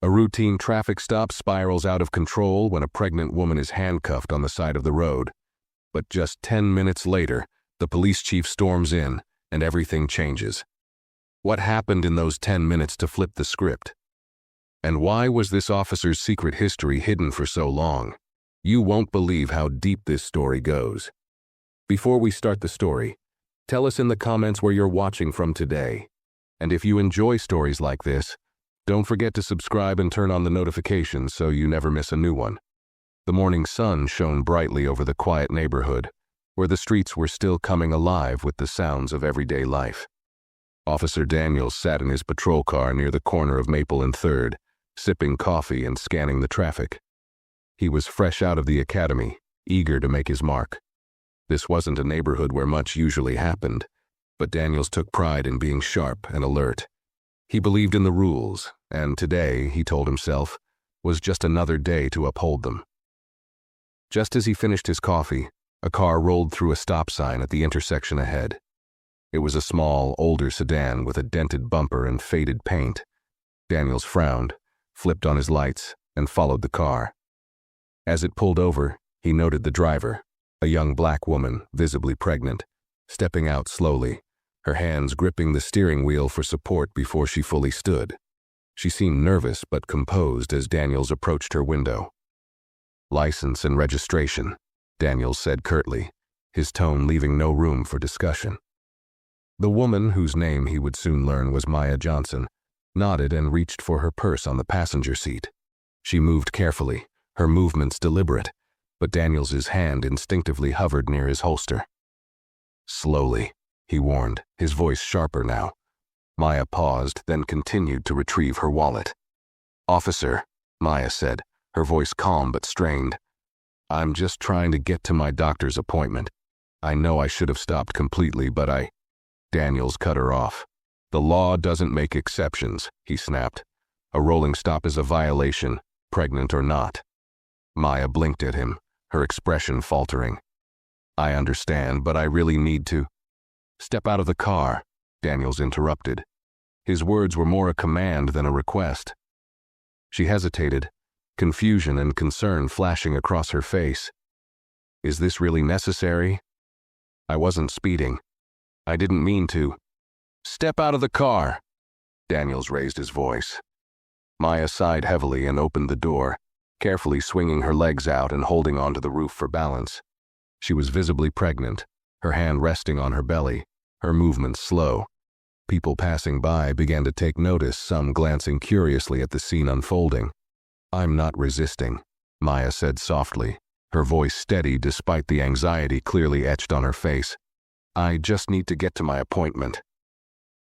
A routine traffic stop spirals out of control when a pregnant woman is handcuffed on the side of the road. But just 10 minutes later, the police chief storms in, and everything changes. What happened in those 10 minutes to flip the script? And why was this officer's secret history hidden for so long? You won't believe how deep this story goes. Before we start the story, tell us in the comments where you're watching from today. And if you enjoy stories like this, don't forget to subscribe and turn on the notifications so you never miss a new one. The morning sun shone brightly over the quiet neighborhood, where the streets were still coming alive with the sounds of everyday life. Officer Daniels sat in his patrol car near the corner of Maple and 3rd, sipping coffee and scanning the traffic. He was fresh out of the academy, eager to make his mark. This wasn't a neighborhood where much usually happened, but Daniels took pride in being sharp and alert. He believed in the rules, and today, he told himself, was just another day to uphold them. Just as he finished his coffee, a car rolled through a stop sign at the intersection ahead. It was a small, older sedan with a dented bumper and faded paint. Daniels frowned, flipped on his lights, and followed the car. As it pulled over, he noted the driver, a young black woman, visibly pregnant, stepping out slowly, her hands gripping the steering wheel for support before she fully stood. She seemed nervous but composed as Daniels approached her window. "License and registration," Daniels said curtly, his tone leaving no room for discussion. The woman, whose name he would soon learn was Maya Johnson, nodded and reached for her purse on the passenger seat. She moved carefully, her movements deliberate, but Daniels's hand instinctively hovered near his holster. "Slowly," he warned, his voice sharper now. Maya paused, then continued to retrieve her wallet. "Officer," Maya said, her voice calm but strained, "I'm just trying to get to my doctor's appointment. I know I should have stopped completely, but Daniels cut her off. "The law doesn't make exceptions," he snapped. "A rolling stop is a violation, pregnant or not." Maya blinked at him, her expression faltering. "I understand, but I really need to—" "Step out of the car," Daniels interrupted. His words were more a command than a request. She hesitated, confusion and concern flashing across her face. "Is this really necessary? I wasn't speeding. I didn't mean to." "Step out of the car!" Daniels raised his voice. Maya sighed heavily and opened the door, carefully swinging her legs out and holding onto the roof for balance. She was visibly pregnant, her hand resting on her belly, her movements slow. People passing by began to take notice, some glancing curiously at the scene unfolding. "I'm not resisting," Maya said softly, her voice steady despite the anxiety clearly etched on her face. "I just need to get to my appointment."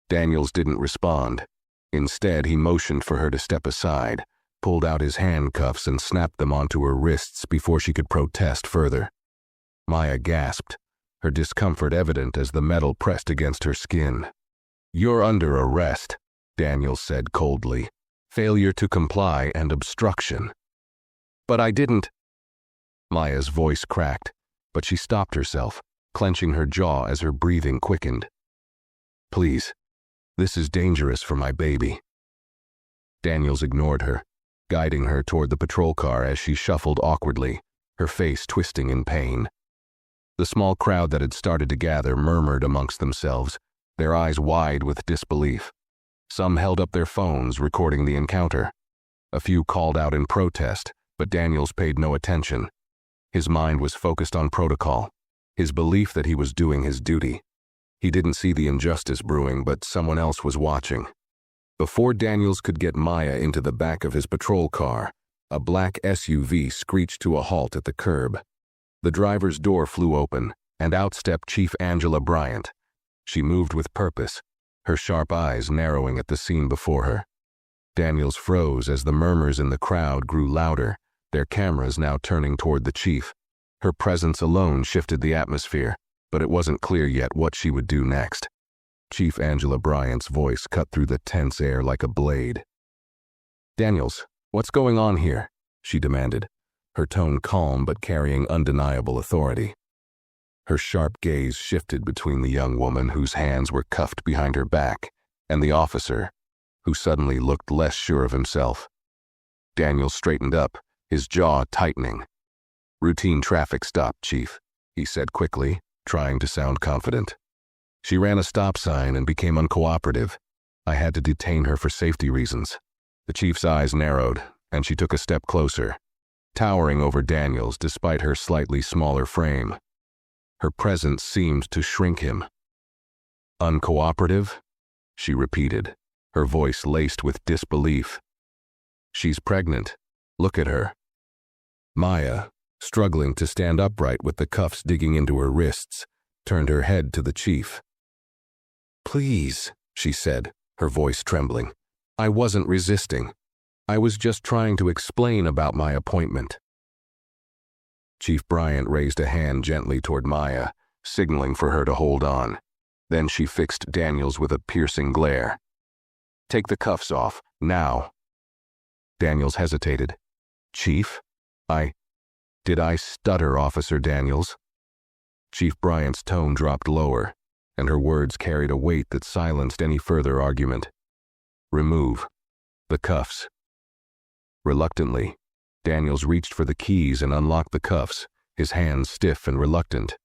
Daniels didn't respond. Instead, he motioned for her to step aside, pulled out his handcuffs and snapped them onto her wrists before she could protest further. Maya gasped, her discomfort evident as the metal pressed against her skin. "You're under arrest," Daniels said coldly. "Failure to comply and obstruction." "But I didn't—" Maya's voice cracked, but she stopped herself, clenching her jaw as her breathing quickened. "Please, this is dangerous for my baby." Daniels ignored her, guiding her toward the patrol car as she shuffled awkwardly, her face twisting in pain. The small crowd that had started to gather murmured amongst themselves, their eyes wide with disbelief. Some held up their phones, recording the encounter. A few called out in protest, but Daniels paid no attention. His mind was focused on protocol, his belief that he was doing his duty. He didn't see the injustice brewing, but someone else was watching. Before Daniels could get Maya into the back of his patrol car, a black SUV screeched to a halt at the curb. The driver's door flew open, and out stepped Chief Angela Bryant. She moved with purpose, her sharp eyes narrowing at the scene before her. Daniels froze as the murmurs in the crowd grew louder, their cameras now turning toward the chief. Her presence alone shifted the atmosphere, but it wasn't clear yet what she would do next. Chief Angela Bryant's voice cut through the tense air like a blade. "Daniels, what's going on here?" she demanded, her tone calm but carrying undeniable authority. Her sharp gaze shifted between the young woman whose hands were cuffed behind her back and the officer, who suddenly looked less sure of himself. Daniels straightened up, his jaw tightening. "Routine traffic stop, Chief," he said quickly, trying to sound confident. "She ran a stop sign and became uncooperative. I had to detain her for safety reasons." The chief's eyes narrowed, and she took a step closer, towering over Daniels despite her slightly smaller frame. Her presence seemed to shrink him. "Uncooperative?" she repeated, her voice laced with disbelief. "She's pregnant. Look at her." Maya, struggling to stand upright with the cuffs digging into her wrists, turned her head to the chief. "Please," she said, her voice trembling. "I wasn't resisting. I was just trying to explain about my appointment." Chief Bryant raised a hand gently toward Maya, signaling for her to hold on. Then she fixed Daniels with a piercing glare. "Take the cuffs off, now." Daniels hesitated. "Chief? Did I stutter, Officer Daniels?" Chief Bryant's tone dropped lower, and her words carried a weight that silenced any further argument. "Remove the cuffs." Reluctantly, Daniels reached for the keys and unlocked the cuffs, his hands stiff and reluctant.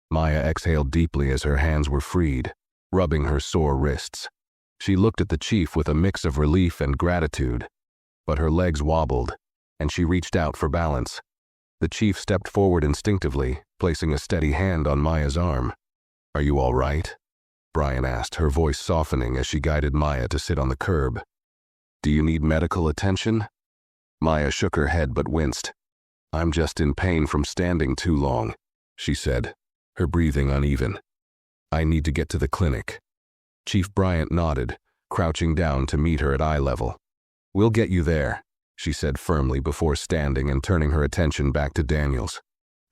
Maya exhaled deeply as her hands were freed, rubbing her sore wrists. She looked at the chief with a mix of relief and gratitude, but her legs wobbled, and she reached out for balance. The chief stepped forward instinctively, placing a steady hand on Maya's arm. "Are you all right?" Bryant asked, her voice softening as she guided Maya to sit on the curb. "Do you need medical attention?" Maya shook her head but winced. "I'm just in pain from standing too long," she said, her breathing uneven. "I need to get to the clinic." Chief Bryant nodded, crouching down to meet her at eye level. "We'll get you there," she said firmly before standing and turning her attention back to Daniels.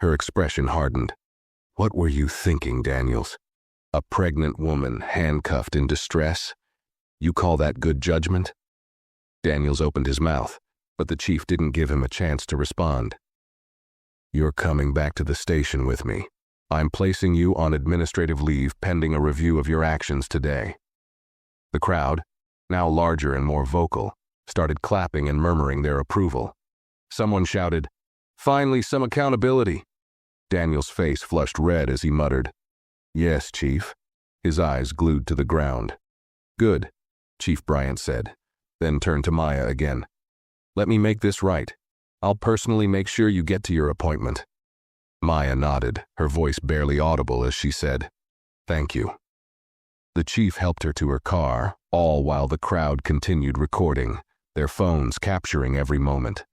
Her expression hardened. "What were you thinking, Daniels? A pregnant woman handcuffed in distress? You call that good judgment?" Daniels opened his mouth, but the chief didn't give him a chance to respond. "You're coming back to the station with me. I'm placing you on administrative leave pending a review of your actions today." The crowd, now larger and more vocal, started clapping and murmuring their approval. Someone shouted, "Finally, some accountability." Daniel's face flushed red as he muttered, "Yes, Chief," his eyes glued to the ground. "Good," Chief Bryant said, then turned to Maya again. "Let me make this right. I'll personally make sure you get to your appointment." Maya nodded, her voice barely audible as she said, "Thank you." The chief helped her to her car, all while the crowd continued recording, their phones capturing every moment.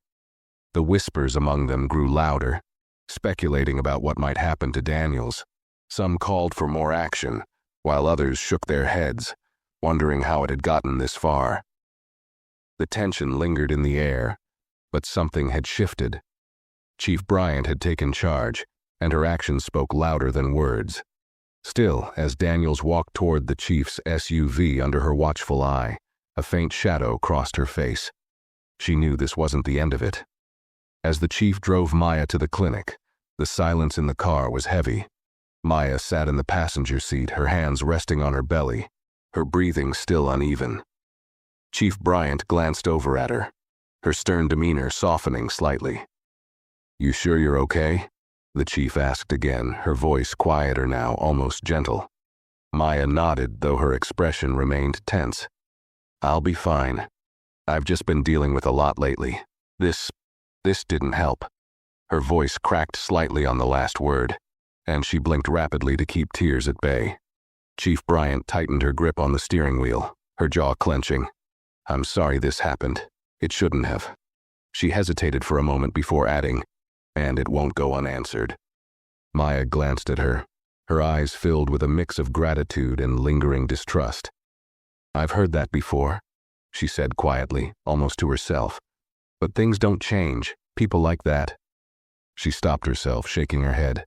The whispers among them grew louder, speculating about what might happen to Daniels. Some called for more action, while others shook their heads, wondering how it had gotten this far. The tension lingered in the air, but something had shifted. Chief Bryant had taken charge, and her actions spoke louder than words. Still, as Daniels walked toward the chief's SUV under her watchful eye, a faint shadow crossed her face. She knew this wasn't the end of it. As the chief drove Maya to the clinic, the silence in the car was heavy. Maya sat in the passenger seat, her hands resting on her belly, her breathing still uneven. Chief Bryant glanced over at her, her stern demeanor softening slightly. "You sure you're okay?" the chief asked again, her voice quieter now, almost gentle. Maya nodded, though her expression remained tense. "I'll be fine. I've just been dealing with a lot lately. This didn't help." Her voice cracked slightly on the last word, and she blinked rapidly to keep tears at bay. Chief Bryant tightened her grip on the steering wheel, her jaw clenching. "I'm sorry this happened. It shouldn't have." She hesitated for a moment before adding, "And it won't go unanswered." Maya glanced at her, her eyes filled with a mix of gratitude and lingering distrust. "I've heard that before," she said quietly, almost to herself. "But things don't change. People like that." She stopped herself, shaking her head.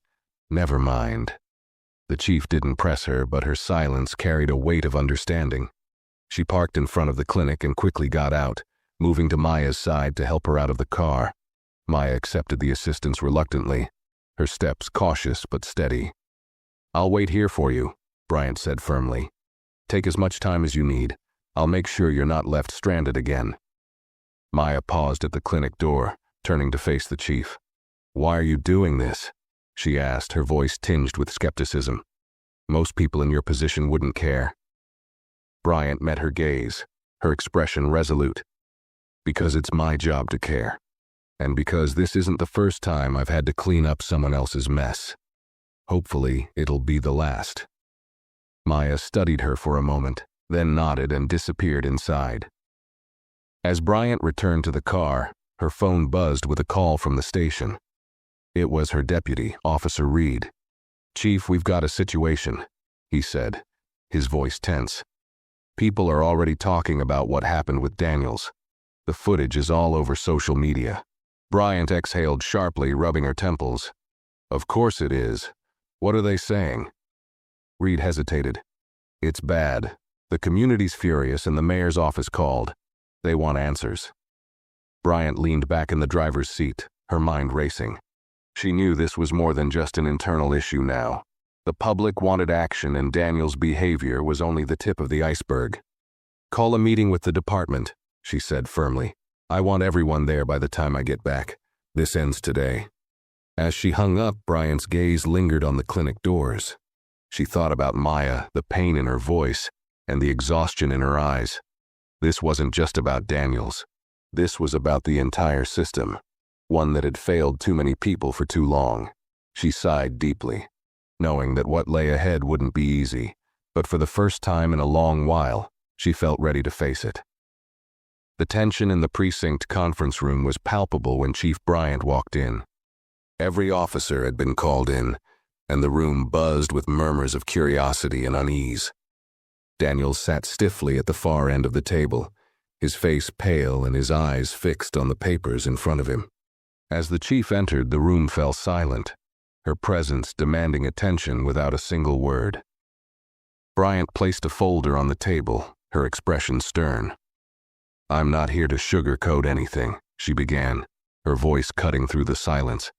"Never mind." The chief didn't press her, but her silence carried a weight of understanding. She parked in front of the clinic and quickly got out, moving to Maya's side to help her out of the car. Maya accepted the assistance reluctantly, her steps cautious but steady. "I'll wait here for you," Bryant said firmly. "Take as much time as you need. I'll make sure you're not left stranded again." Maya paused at the clinic door, turning to face the chief. "Why are you doing this?" she asked, her voice tinged with skepticism. "Most people in your position wouldn't care." Bryant met her gaze, her expression resolute. "Because it's my job to care. And because this isn't the first time I've had to clean up someone else's mess. Hopefully, it'll be the last." Maya studied her for a moment, then nodded and disappeared inside. As Bryant returned to the car, her phone buzzed with a call from the station. It was her deputy, Officer Reed. "Chief, we've got a situation," he said, his voice tense. "People are already talking about what happened with Daniels. The footage is all over social media." Bryant exhaled sharply, rubbing her temples. "Of course it is. What are they saying?" Reed hesitated. "It's bad. The community's furious and the mayor's office called. They want answers." Bryant leaned back in the driver's seat, her mind racing. She knew this was more than just an internal issue now. The public wanted action, and Daniel's behavior was only the tip of the iceberg. "Call a meeting with the department," she said firmly. "I want everyone there by the time I get back. This ends today." As she hung up, Bryant's gaze lingered on the clinic doors. She thought about Maya, the pain in her voice, and the exhaustion in her eyes. This wasn't just about Daniels. This was about the entire system, one that had failed too many people for too long. She sighed deeply, knowing that what lay ahead wouldn't be easy, but for the first time in a long while, she felt ready to face it. The tension in the precinct conference room was palpable when Chief Bryant walked in. Every officer had been called in, and the room buzzed with murmurs of curiosity and unease. Daniels sat stiffly at the far end of the table, his face pale and his eyes fixed on the papers in front of him. As the chief entered, the room fell silent, her presence demanding attention without a single word. Bryant placed a folder on the table, her expression stern. "I'm not here to sugarcoat anything," she began, her voice cutting through the silence.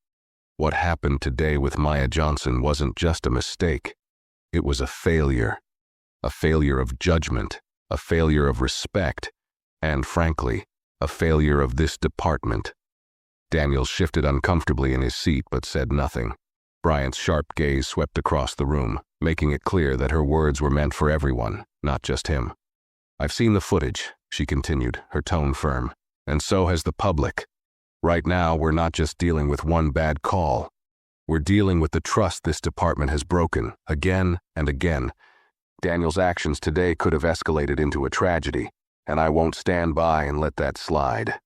"What happened today with Maya Johnson wasn't just a mistake. It was a failure of judgment, a failure of respect, and, frankly, a failure of this department." Daniels shifted uncomfortably in his seat but said nothing. Bryant's sharp gaze swept across the room, making it clear that her words were meant for everyone, not just him. "I've seen the footage," she continued, her tone firm, "and so has the public. Right now, we're not just dealing with one bad call. We're dealing with the trust this department has broken, again and again. Daniel's actions today could have escalated into a tragedy, and I won't stand by and let that slide."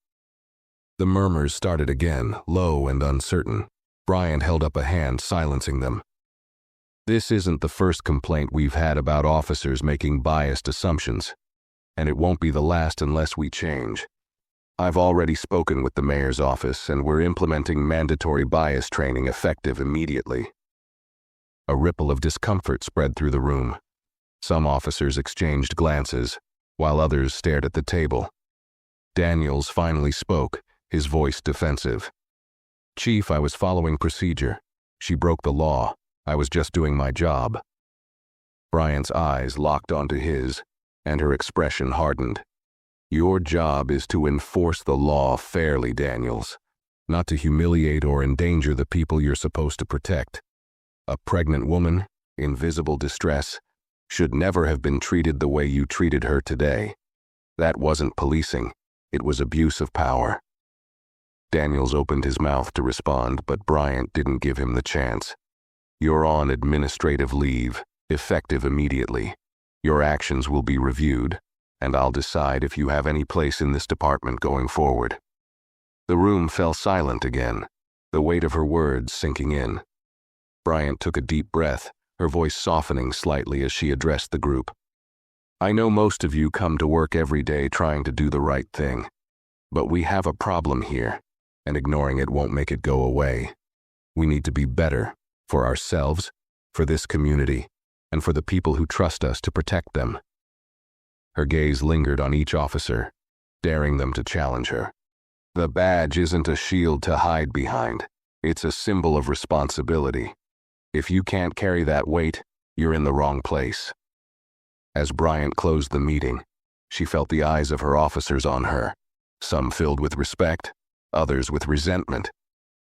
The murmurs started again, low and uncertain. Bryant held up a hand, silencing them. "This isn't the first complaint we've had about officers making biased assumptions, and it won't be the last unless we change. I've already spoken with the mayor's office, and we're implementing mandatory bias training effective immediately." A ripple of discomfort spread through the room. Some officers exchanged glances, while others stared at the table. Daniels finally spoke, his voice defensive. "Chief, I was following procedure. She broke the law. I was just doing my job." Bryant's eyes locked onto his, and her expression hardened. "Your job is to enforce the law fairly, Daniels, not to humiliate or endanger the people you're supposed to protect. A pregnant woman, in visible distress, should never have been treated the way you treated her today. That wasn't policing. It was abuse of power." Daniels opened his mouth to respond, but Bryant didn't give him the chance. "You're on administrative leave, effective immediately. Your actions will be reviewed, and I'll decide if you have any place in this department going forward." The room fell silent again, the weight of her words sinking in. Bryant took a deep breath, her voice softening slightly as she addressed the group. "I know most of you come to work every day trying to do the right thing, but we have a problem here, and ignoring it won't make it go away. We need to be better, for ourselves, for this community, and for the people who trust us to protect them." Her gaze lingered on each officer, daring them to challenge her. "The badge isn't a shield to hide behind. It's a symbol of responsibility. If you can't carry that weight, you're in the wrong place." As Bryant closed the meeting, she felt the eyes of her officers on her, some filled with respect, others with resentment.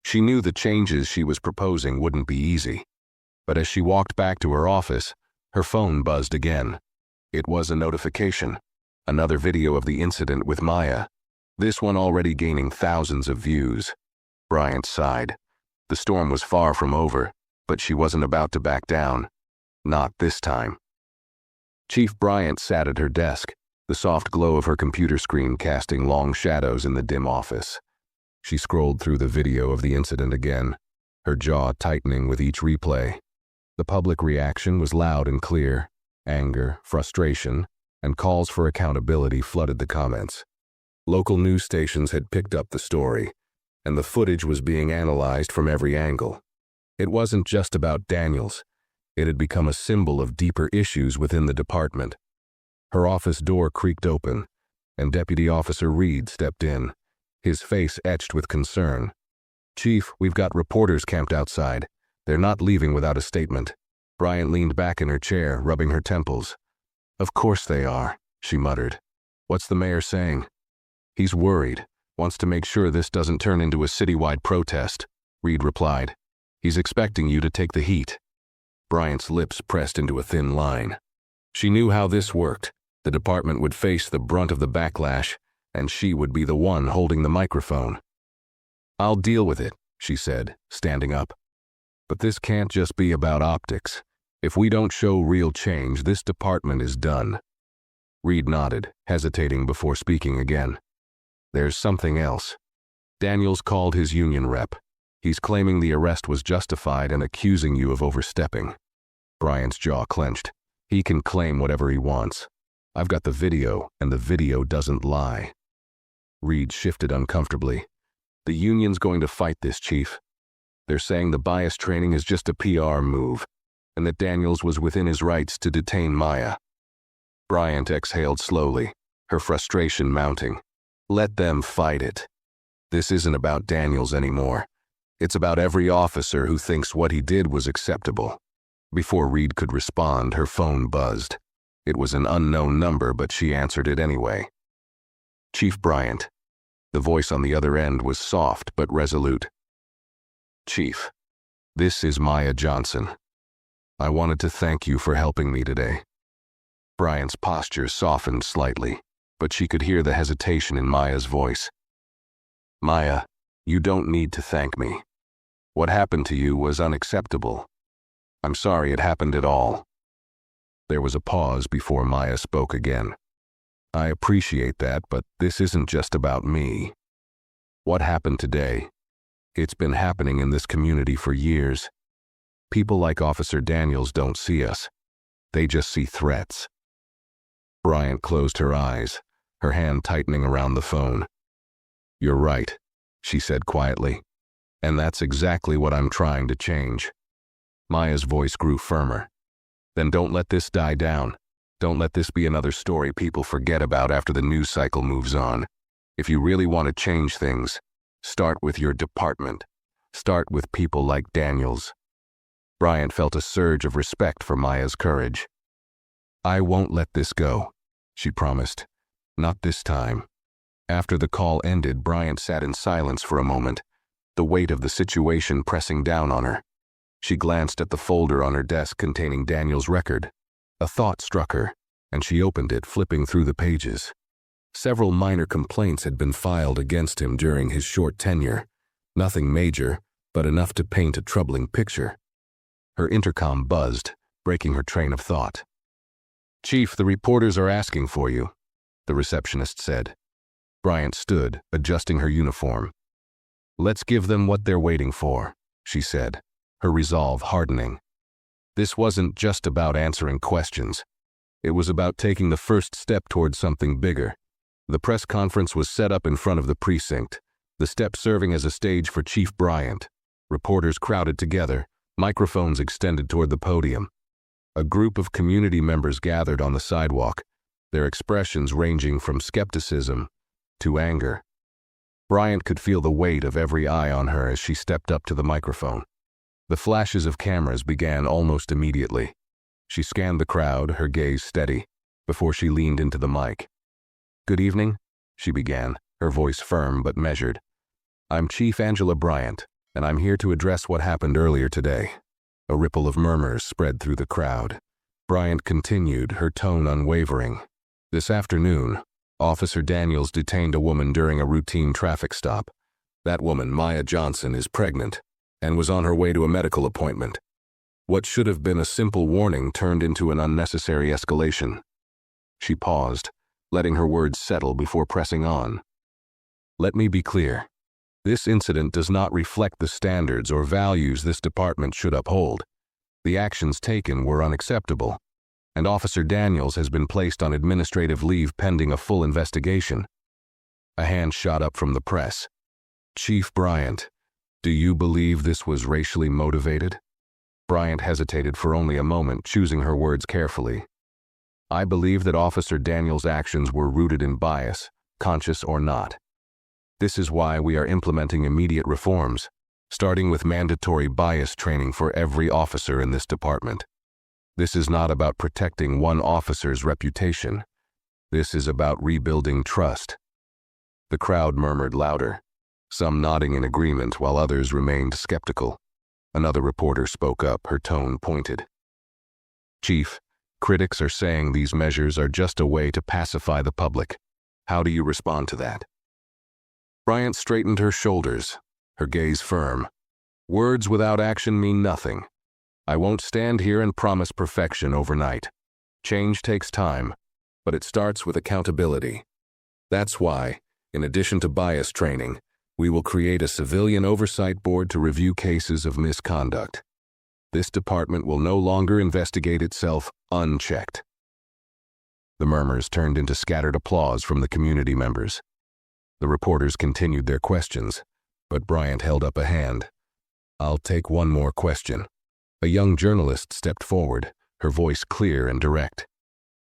She knew the changes she was proposing wouldn't be easy. But as she walked back to her office, her phone buzzed again. It was a notification. Another video of the incident with Maya. This one already gaining thousands of views. Bryant sighed. The storm was far from over, but she wasn't about to back down. Not this time. Chief Bryant sat at her desk, the soft glow of her computer screen casting long shadows in the dim office. She scrolled through the video of the incident again, her jaw tightening with each replay. The public reaction was loud and clear. Anger, frustration, and calls for accountability flooded the comments. Local news stations had picked up the story, and the footage was being analyzed from every angle. It wasn't just about Daniels. It had become a symbol of deeper issues within the department. Her office door creaked open, and Deputy Officer Reed stepped in, his face etched with concern. "Chief, we've got reporters camped outside. They're not leaving without a statement." Bryant leaned back in her chair, rubbing her temples. "Of course they are," she muttered. "What's the mayor saying?" "He's worried, wants to make sure this doesn't turn into a citywide protest," Reed replied. "He's expecting you to take the heat." Bryant's lips pressed into a thin line. She knew how this worked. The department would face the brunt of the backlash, and she would be the one holding the microphone. "I'll deal with it," she said, standing up. "But this can't just be about optics. If we don't show real change, this department is done." Reed nodded, hesitating before speaking again. "There's something else. Daniels called his union rep. He's claiming the arrest was justified and accusing you of overstepping." Bryant's jaw clenched. "He can claim whatever he wants. I've got the video, and the video doesn't lie." Reed shifted uncomfortably. "The union's going to fight this, Chief. They're saying the bias training is just a PR move, and that Daniels was within his rights to detain Maya." Bryant exhaled slowly, her frustration mounting. "Let them fight it. This isn't about Daniels anymore. It's about every officer who thinks what he did was acceptable." Before Reed could respond, her phone buzzed. It was an unknown number, but she answered it anyway. "Chief Bryant." The voice on the other end was soft but resolute. "Chief, this is Maya Johnson. I wanted to thank you for helping me today." Bryant's posture softened slightly, but she could hear the hesitation in Maya's voice. "Maya, you don't need to thank me. What happened to you was unacceptable. I'm sorry it happened at all." There was a pause before Maya spoke again. "I appreciate that, but this isn't just about me. What happened today? It's been happening in this community for years. People like Officer Daniels don't see us. They just see threats." Bryant closed her eyes, her hand tightening around the phone. "You're right," she said quietly. "And that's exactly what I'm trying to change." Maya's voice grew firmer. "Then don't let this die down. Don't let this be another story people forget about after the news cycle moves on. If you really want to change things, start with your department. Start with people like Daniels." Bryant felt a surge of respect for Maya's courage. "I won't let this go," she promised. "Not this time." After the call ended, Bryant sat in silence for a moment, the weight of the situation pressing down on her. She glanced at the folder on her desk containing Daniel's record. A thought struck her, and she opened it, flipping through the pages. Several minor complaints had been filed against him during his short tenure. Nothing major, but enough to paint a troubling picture. Her intercom buzzed, breaking her train of thought. "Chief, the reporters are asking for you," the receptionist said. Bryant stood, adjusting her uniform. "Let's give them what they're waiting for," she said, her resolve hardening. This wasn't just about answering questions. It was about taking the first step towards something bigger. The press conference was set up in front of the precinct, the step serving as a stage for Chief Bryant. Reporters crowded together, microphones extended toward the podium. A group of community members gathered on the sidewalk, their expressions ranging from skepticism to anger. Bryant could feel the weight of every eye on her as she stepped up to the microphone. The flashes of cameras began almost immediately. She scanned the crowd, her gaze steady, before she leaned into the mic. "Good evening," she began, her voice firm but measured. "I'm Chief Angela Bryant, and I'm here to address what happened earlier today." A ripple of murmurs spread through the crowd. Bryant continued, her tone unwavering. "This afternoon, Officer Daniels detained a woman during a routine traffic stop. That woman, Maya Johnson, is pregnant and was on her way to a medical appointment. What should have been a simple warning turned into an unnecessary escalation." She paused, letting her words settle before pressing on. "Let me be clear. This incident does not reflect the standards or values this department should uphold. The actions taken were unacceptable, and Officer Daniels has been placed on administrative leave pending a full investigation." A hand shot up from the press. "Chief Bryant, do you believe this was racially motivated?" Bryant hesitated for only a moment, choosing her words carefully. "I believe that Officer Daniels' actions were rooted in bias, conscious or not. This is why we are implementing immediate reforms, starting with mandatory bias training for every officer in this department. This is not about protecting one officer's reputation. This is about rebuilding trust." The crowd murmured louder, some nodding in agreement while others remained skeptical. Another reporter spoke up, her tone pointed. "Chief, critics are saying these measures are just a way to pacify the public. How do you respond to that?" Bryant straightened her shoulders, her gaze firm. "Words without action mean nothing. I won't stand here and promise perfection overnight. Change takes time, but it starts with accountability. That's why, in addition to bias training, we will create a civilian oversight board to review cases of misconduct. This department will no longer investigate itself unchecked." The murmurs turned into scattered applause from the community members. The reporters continued their questions, but Bryant held up a hand. "I'll take one more question." A young journalist stepped forward, her voice clear and direct.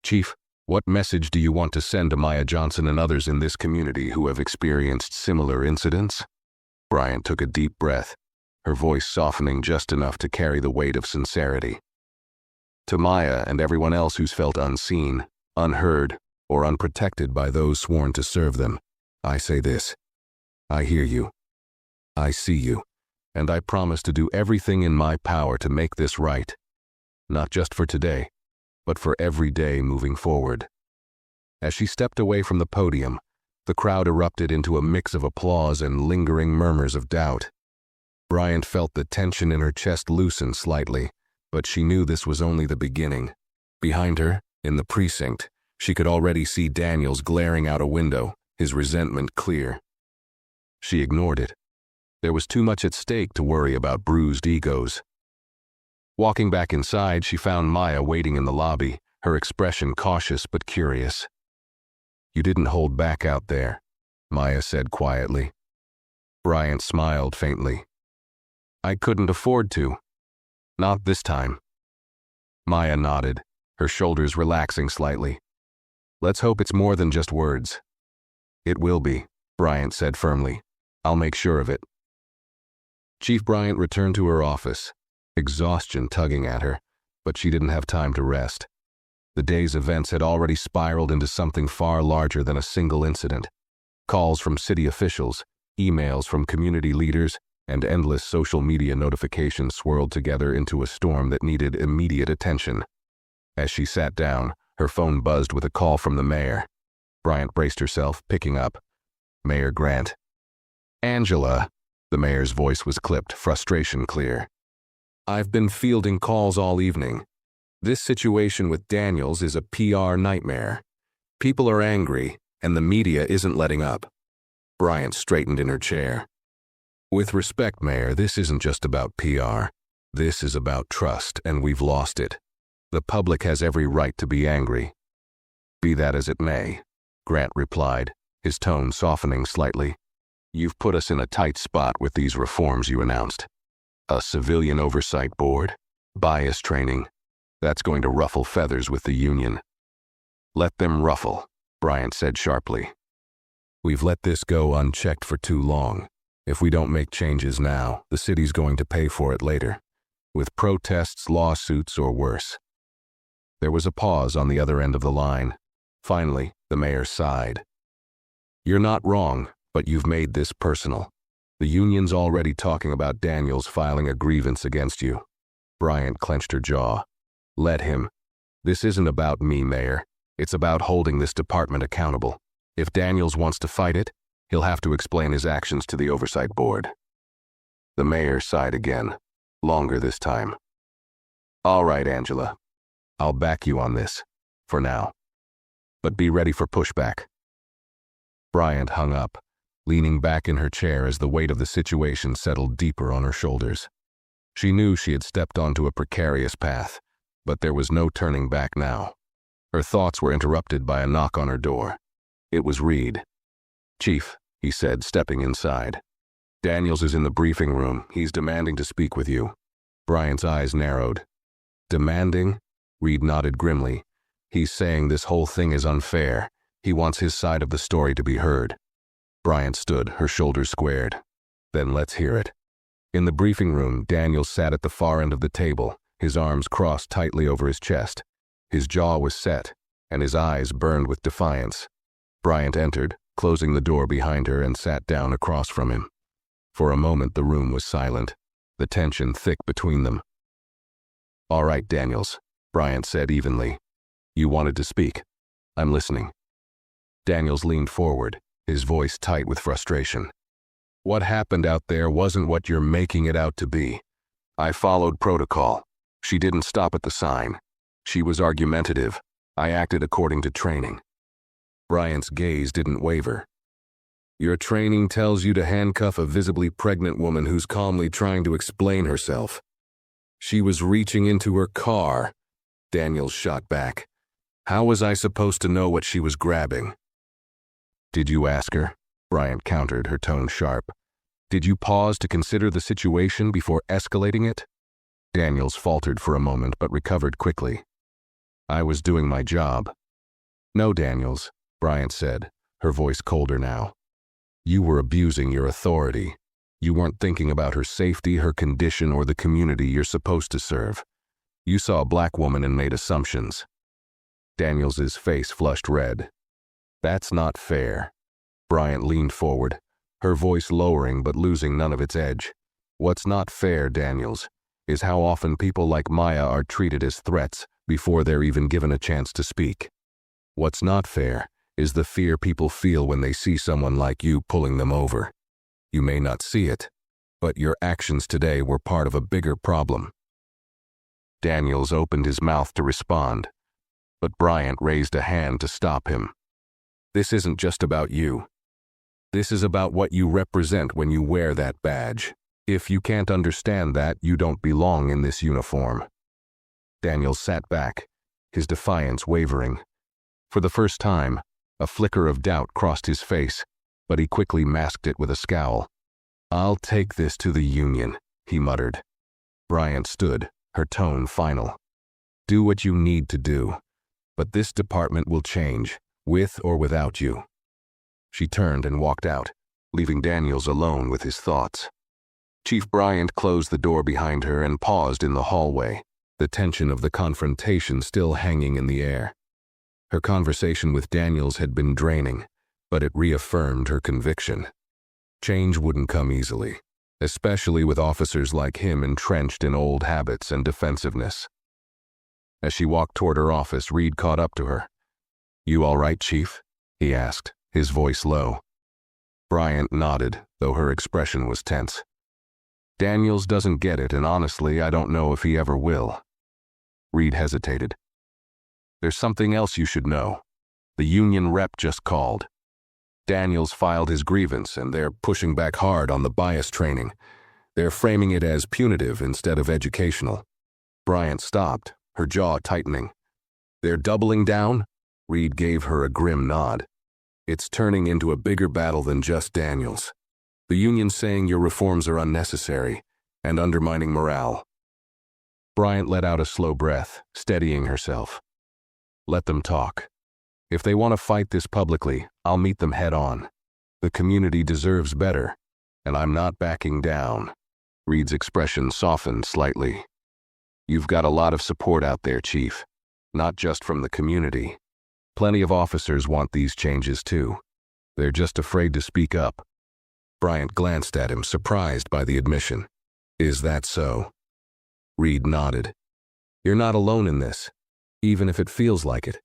"Chief, what message do you want to send to Maya Johnson and others in this community who have experienced similar incidents?" Bryant took a deep breath, her voice softening just enough to carry the weight of sincerity. "To Maya and everyone else who's felt unseen, unheard, or unprotected by those sworn to serve them, I say this: I hear you. I see you, and I promise to do everything in my power to make this right. Not just for today, but for every day moving forward." As she stepped away from the podium, the crowd erupted into a mix of applause and lingering murmurs of doubt. Bryant felt the tension in her chest loosen slightly, but she knew this was only the beginning. Behind her, in the precinct, she could already see Daniels glaring out a window, his resentment clear. She ignored it. There was too much at stake to worry about bruised egos. Walking back inside, she found Maya waiting in the lobby, her expression cautious but curious. "You didn't hold back out there," Maya said quietly. Bryant smiled faintly. "I couldn't afford to. Not this time." Maya nodded, her shoulders relaxing slightly. "Let's hope it's more than just words." "It will be," Bryant said firmly. "I'll make sure of it." Chief Bryant returned to her office, exhaustion tugging at her, but she didn't have time to rest. The day's events had already spiraled into something far larger than a single incident. Calls from city officials, emails from community leaders, and endless social media notifications swirled together into a storm that needed immediate attention. As she sat down, her phone buzzed with a call from the mayor. Bryant braced herself, picking up. "Mayor Grant." "Angela," the mayor's voice was clipped, frustration clear. "I've been fielding calls all evening. This situation with Daniels is a PR nightmare. People are angry, and the media isn't letting up." Bryant straightened in her chair. "With respect, Mayor, this isn't just about PR. This is about trust, and we've lost it. The public has every right to be angry." "Be that as it may," Grant replied, his tone softening slightly. "You've put us in a tight spot with these reforms you announced. A civilian oversight board, bias training. That's going to ruffle feathers with the union." "Let them ruffle," Bryant said sharply. "We've let this go unchecked for too long. If we don't make changes now, the city's going to pay for it later, with protests, lawsuits, or worse." There was a pause on the other end of the line. Finally, the mayor sighed. You're not wrong, but you've made this personal. The union's already talking about Daniels filing a grievance against you. Bryant clenched her jaw. Let him. This isn't about me, Mayor. It's about holding this department accountable. If Daniels wants to fight it, he'll have to explain his actions to the Oversight Board. The mayor sighed again, longer this time. All right, Angela. I'll back you on this, for now. But be ready for pushback. Bryant hung up, leaning back in her chair as the weight of the situation settled deeper on her shoulders. She knew she had stepped onto a precarious path, but there was no turning back now. Her thoughts were interrupted by a knock on her door. It was Reed. Chief, he said, stepping inside. Daniels is in the briefing room. He's demanding to speak with you. Bryant's eyes narrowed. Demanding? Reed nodded grimly. He's saying this whole thing is unfair. He wants his side of the story to be heard. Bryant stood, her shoulders squared. Then let's hear it. In the briefing room, Daniels sat at the far end of the table, his arms crossed tightly over his chest. His jaw was set, and his eyes burned with defiance. Bryant entered, closing the door behind her, and sat down across from him. For a moment the room was silent, the tension thick between them. All right, Daniels, Bryant said evenly. You wanted to speak. I'm listening. Daniels leaned forward, his voice tight with frustration. What happened out there wasn't what you're making it out to be. I followed protocol. She didn't stop at the sign. She was argumentative. I acted according to training. Bryant's gaze didn't waver. Your training tells you to handcuff a visibly pregnant woman who's calmly trying to explain herself. She was reaching into her car. Daniels shot back. How was I supposed to know what she was grabbing? Did you ask her? Bryant countered, her tone sharp. Did you pause to consider the situation before escalating it? Daniels faltered for a moment but recovered quickly. I was doing my job. No, Daniels, Bryant said, her voice colder now. You were abusing your authority. You weren't thinking about her safety, her condition, or the community you're supposed to serve. You saw a black woman and made assumptions. Daniels's face flushed red. That's not fair. Bryant leaned forward, her voice lowering but losing none of its edge. What's not fair, Daniels, is how often people like Maya are treated as threats before they're even given a chance to speak. What's not fair is the fear people feel when they see someone like you pulling them over. You may not see it, but your actions today were part of a bigger problem. Daniels opened his mouth to respond, but Bryant raised a hand to stop him. This isn't just about you. This is about what you represent when you wear that badge. If you can't understand that, you don't belong in this uniform. Daniels sat back, his defiance wavering. For the first time, a flicker of doubt crossed his face, but he quickly masked it with a scowl. I'll take this to the union, he muttered. Bryant stood, her tone final. Do what you need to do, but this department will change, with or without you. She turned and walked out, leaving Daniels alone with his thoughts. Chief Bryant closed the door behind her and paused in the hallway, the tension of the confrontation still hanging in the air. Her conversation with Daniels had been draining, but it reaffirmed her conviction. Change wouldn't come easily, especially with officers like him entrenched in old habits and defensiveness. As she walked toward her office, Reed caught up to her. You all right, Chief? He asked, his voice low. Bryant nodded, though her expression was tense. Daniels doesn't get it, and honestly, I don't know if he ever will. Reed hesitated. There's something else you should know. The union rep just called. Daniels filed his grievance, and they're pushing back hard on the bias training. They're framing it as punitive instead of educational. Bryant stopped, her jaw tightening. They're doubling down? Reed gave her a grim nod. It's turning into a bigger battle than just Daniels. The union's saying your reforms are unnecessary and undermining morale. Bryant let out a slow breath, steadying herself. Let them talk. If they want to fight this publicly, I'll meet them head on. The community deserves better, and I'm not backing down. Reed's expression softened slightly. You've got a lot of support out there, Chief, not just from the community. Plenty of officers want these changes too. They're just afraid to speak up. Bryant glanced at him, surprised by the admission. Is that so? Reed nodded. You're not alone in this, even if it feels like it.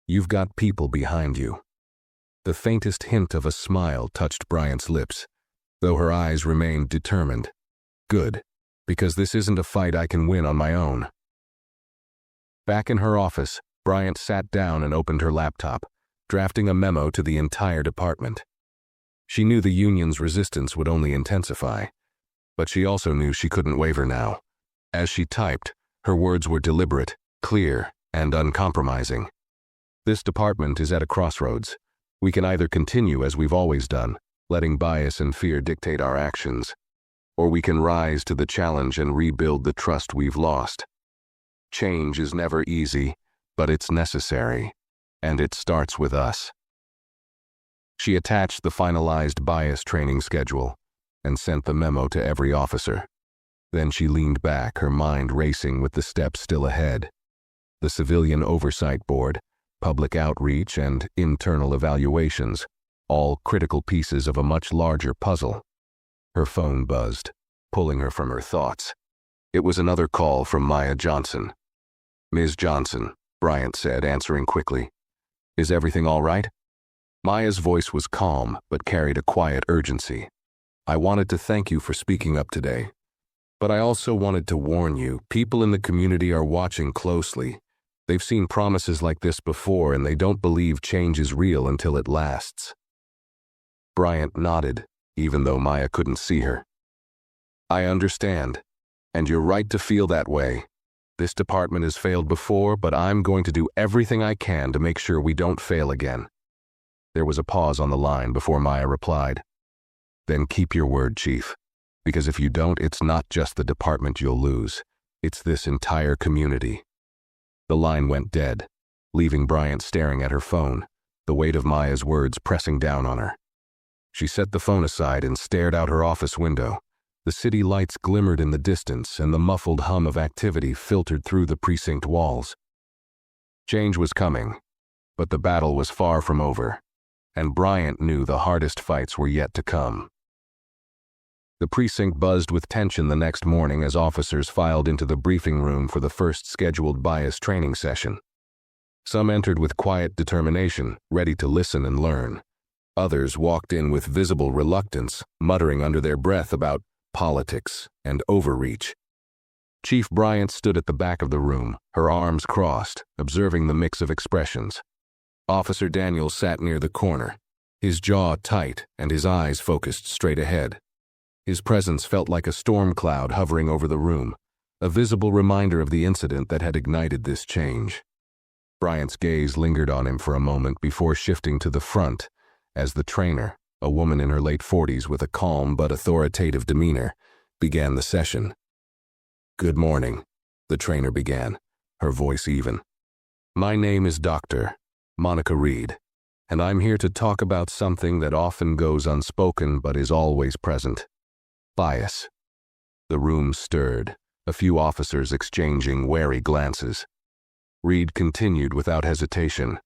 You've got people behind you. The faintest hint of a smile touched Bryant's lips, though her eyes remained determined. Good, because this isn't a fight I can win on my own. Back in her office, Bryant sat down and opened her laptop, drafting a memo to the entire department. She knew the union's resistance would only intensify, but she also knew she couldn't waver now. As she typed, her words were deliberate, clear, and uncompromising. This department is at a crossroads. We can either continue as we've always done, letting bias and fear dictate our actions, or we can rise to the challenge and rebuild the trust we've lost. Change is never easy, but it's necessary, and it starts with us. She attached the finalized bias training schedule and sent the memo to every officer. Then she leaned back, her mind racing with the steps still ahead. The Civilian Oversight Board, public outreach, and internal evaluations, all critical pieces of a much larger puzzle. Her phone buzzed, pulling her from her thoughts. It was another call from Maya Johnson. Ms. Johnson, Bryant said, answering quickly. Is everything all right? Maya's voice was calm, but carried a quiet urgency. I wanted to thank you for speaking up today. But I also wanted to warn you, people in the community are watching closely. They've seen promises like this before, and they don't believe change is real until it lasts. Bryant nodded, even though Maya couldn't see her. I understand, and you're right to feel that way. This department has failed before, but I'm going to do everything I can to make sure we don't fail again. There was a pause on the line before Maya replied. Then keep your word, Chief, because if you don't, it's not just the department you'll lose. It's this entire community. The line went dead, leaving Bryant staring at her phone, the weight of Maya's words pressing down on her. She set the phone aside and stared out her office window. The city lights glimmered in the distance, and the muffled hum of activity filtered through the precinct walls. Change was coming, but the battle was far from over, and Bryant knew the hardest fights were yet to come. The precinct buzzed with tension the next morning as officers filed into the briefing room for the first scheduled bias training session. Some entered with quiet determination, ready to listen and learn. Others walked in with visible reluctance, muttering under their breath about politics and overreach. Chief Bryant stood at the back of the room, her arms crossed, observing the mix of expressions. Officer Daniels sat near the corner, his jaw tight and his eyes focused straight ahead. His presence felt like a storm cloud hovering over the room, a visible reminder of the incident that had ignited this change. Bryant's gaze lingered on him for a moment before shifting to the front, as the trainer, a woman in her late 40s with a calm but authoritative demeanor, began the session. Good morning, the trainer began, her voice even. My name is Dr. Monica Reed, and I'm here to talk about something that often goes unspoken but is always present. Bias. The room stirred, a few officers exchanging wary glances. Reed continued without hesitation.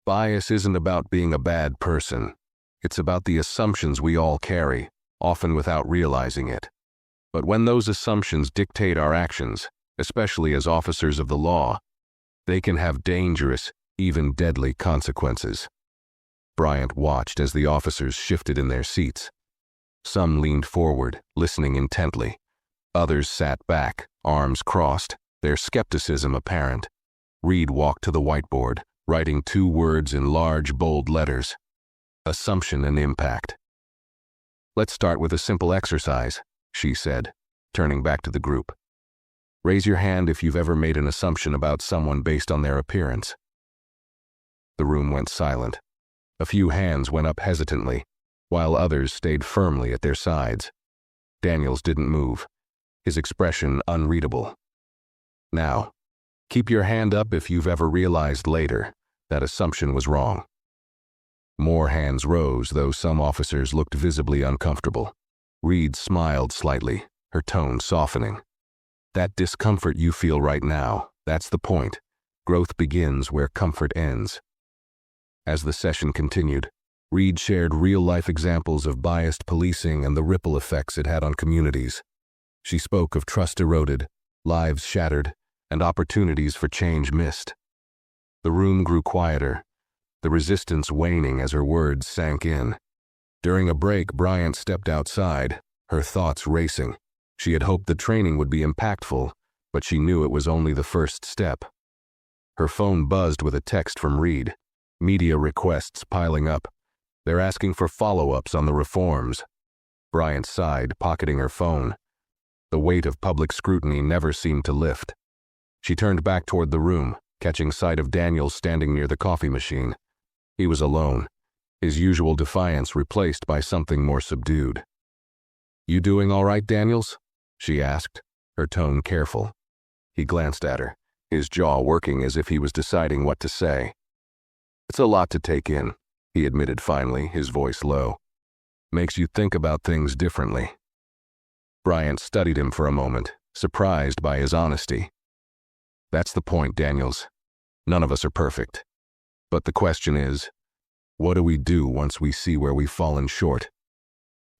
Bias isn't about being a bad person. It's about the assumptions we all carry, often without realizing it. But when those assumptions dictate our actions, especially as officers of the law, they can have dangerous, even deadly consequences. Bryant watched as the officers shifted in their seats. Some leaned forward, listening intently. Others sat back, arms crossed, their skepticism apparent. Reed walked to the whiteboard, writing 2 words in large, bold letters. Assumption and impact. Let's start with a simple exercise, she said, turning back to the group. Raise your hand if you've ever made an assumption about someone based on their appearance. The room went silent. A few hands went up hesitantly, while others stayed firmly at their sides. Daniels didn't move, his expression unreadable. Now, keep your hand up if you've ever realized later that assumption was wrong. More hands rose, though some officers looked visibly uncomfortable. Reed smiled slightly, her tone softening. That discomfort you feel right now, that's the point. Growth begins where comfort ends. As the session continued, Reed shared real-life examples of biased policing and the ripple effects it had on communities. She spoke of trust eroded, lives shattered, and opportunities for change missed. The room grew quieter, the resistance waning as her words sank in. During a break, Bryant stepped outside, her thoughts racing. She had hoped the training would be impactful, but she knew it was only the first step. Her phone buzzed with a text from Reed. Media requests piling up. They're asking for follow-ups on the reforms. Bryant sighed, pocketing her phone. The weight of public scrutiny never seemed to lift. She turned back toward the room, catching sight of Daniels standing near the coffee machine. He was alone, his usual defiance replaced by something more subdued. "You doing all right, Daniels?" she asked, her tone careful. He glanced at her, his jaw working as if he was deciding what to say. "It's a lot to take in," he admitted finally, his voice low. "Makes you think about things differently." Bryant studied him for a moment, surprised by his honesty. "That's the point, Daniels. None of us are perfect. But the question is, what do we do once we see where we've fallen short?"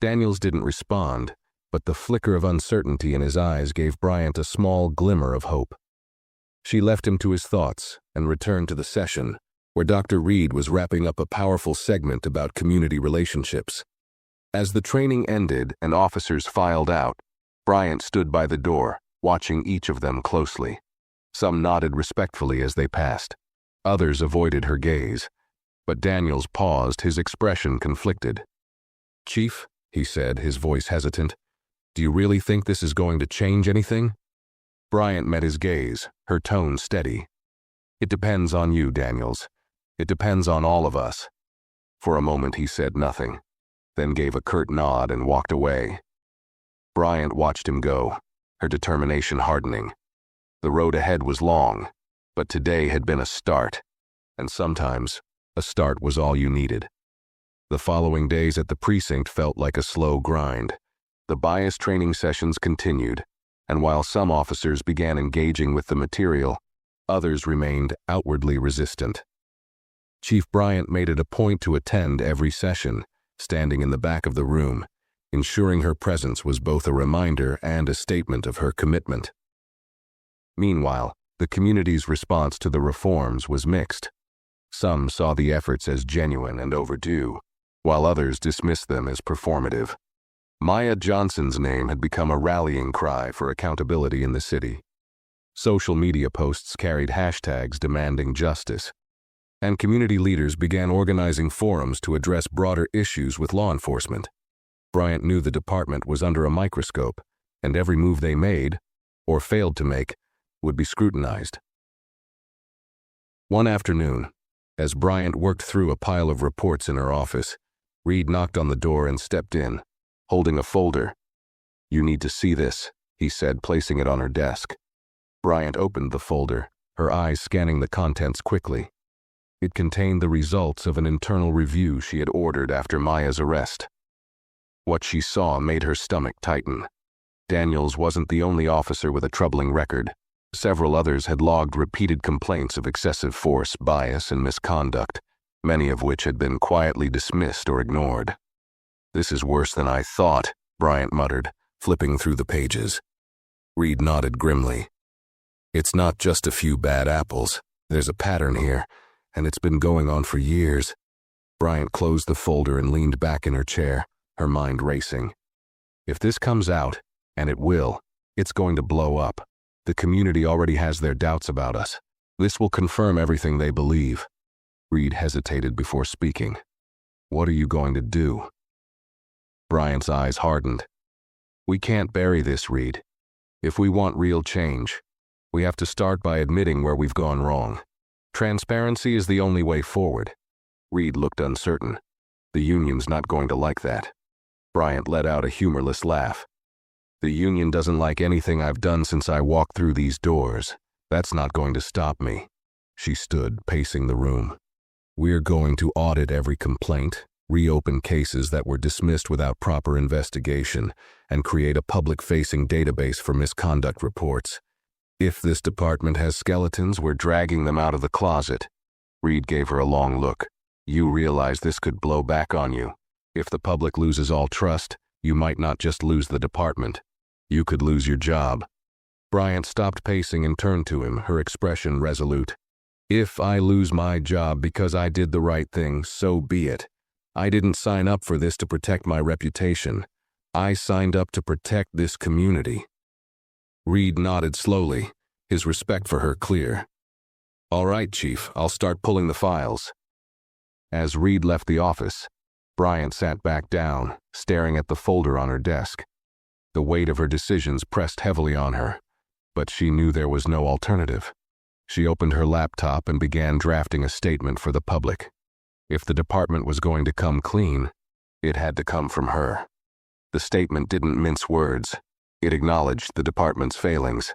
Daniels didn't respond, but the flicker of uncertainty in his eyes gave Bryant a small glimmer of hope. She left him to his thoughts and returned to the session, where Dr. Reed was wrapping up a powerful segment about community relationships. As the training ended and officers filed out, Bryant stood by the door, watching each of them closely. Some nodded respectfully as they passed. Others avoided her gaze. But Daniels paused, his expression conflicted. "Chief," he said, his voice hesitant, "do you really think this is going to change anything?" Bryant met his gaze, her tone steady. "It depends on you, Daniels. It depends on all of us." For a moment he said nothing, then gave a curt nod and walked away. Bryant watched him go, her determination hardening. The road ahead was long, but today had been a start, and sometimes a start was all you needed. The following days at the precinct felt like a slow grind. The bias training sessions continued, and while some officers began engaging with the material, others remained outwardly resistant. Chief Bryant made it a point to attend every session, standing in the back of the room, ensuring her presence was both a reminder and a statement of her commitment. Meanwhile, the community's response to the reforms was mixed. Some saw the efforts as genuine and overdue, while others dismissed them as performative. Maya Johnson's name had become a rallying cry for accountability in the city. Social media posts carried hashtags demanding justice, and community leaders began organizing forums to address broader issues with law enforcement. Bryant knew the department was under a microscope, and every move they made, or failed to make, would be scrutinized. One afternoon, as Bryant worked through a pile of reports in her office, Reed knocked on the door and stepped in, holding a folder. "You need to see this," he said, placing it on her desk. Bryant opened the folder, her eyes scanning the contents quickly. It contained the results of an internal review she had ordered after Maya's arrest. What she saw made her stomach tighten. Daniels wasn't the only officer with a troubling record. Several others had logged repeated complaints of excessive force, bias, and misconduct, many of which had been quietly dismissed or ignored. "This is worse than I thought," Bryant muttered, flipping through the pages. Reed nodded grimly. "It's not just a few bad apples. There's a pattern here, and it's been going on for years." Bryant closed the folder and leaned back in her chair, her mind racing. "If this comes out, and it will, it's going to blow up. The community already has their doubts about us. This will confirm everything they believe." Reed hesitated before speaking. "What are you going to do?" Bryant's eyes hardened. "We can't bury this, Reed. If we want real change, we have to start by admitting where we've gone wrong. Transparency is the only way forward." Reed looked uncertain. "The union's not going to like that." Bryant let out a humorless laugh. "The union doesn't like anything I've done since I walked through these doors. That's not going to stop me." She stood, pacing the room. "We're going to audit every complaint, reopen cases that were dismissed without proper investigation, and create a public-facing database for misconduct reports. If this department has skeletons, we're dragging them out of the closet." Reed gave her a long look. You realize this could blow back on you. If the public loses all trust, you might not just lose the department. You could lose your job. Bryant stopped pacing and turned to him, her expression resolute. If I lose my job because I did the right thing, so be it. I didn't sign up for this to protect my reputation. I signed up to protect this community. Reed nodded slowly, his respect for her clear. All right, Chief, I'll start pulling the files. As Reed left the office, Bryant sat back down, staring at the folder on her desk. The weight of her decisions pressed heavily on her, but she knew there was no alternative. She opened her laptop and began drafting a statement for the public. If the department was going to come clean, it had to come from her. The statement didn't mince words. It acknowledged the department's failings,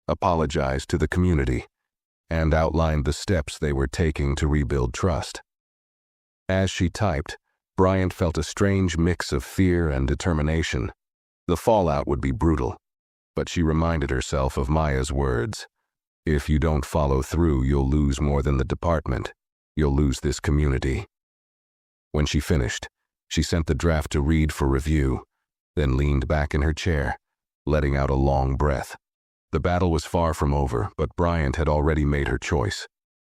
apologized to the community, and outlined the steps they were taking to rebuild trust. As she typed, Bryant felt a strange mix of fear and determination. The fallout would be brutal, but she reminded herself of Maya's words. If you don't follow through, you'll lose more than the department. You'll lose this community. When she finished, she sent the draft to Reed for review, then leaned back in her chair, letting out a long breath. The battle was far from over, but Bryant had already made her choice.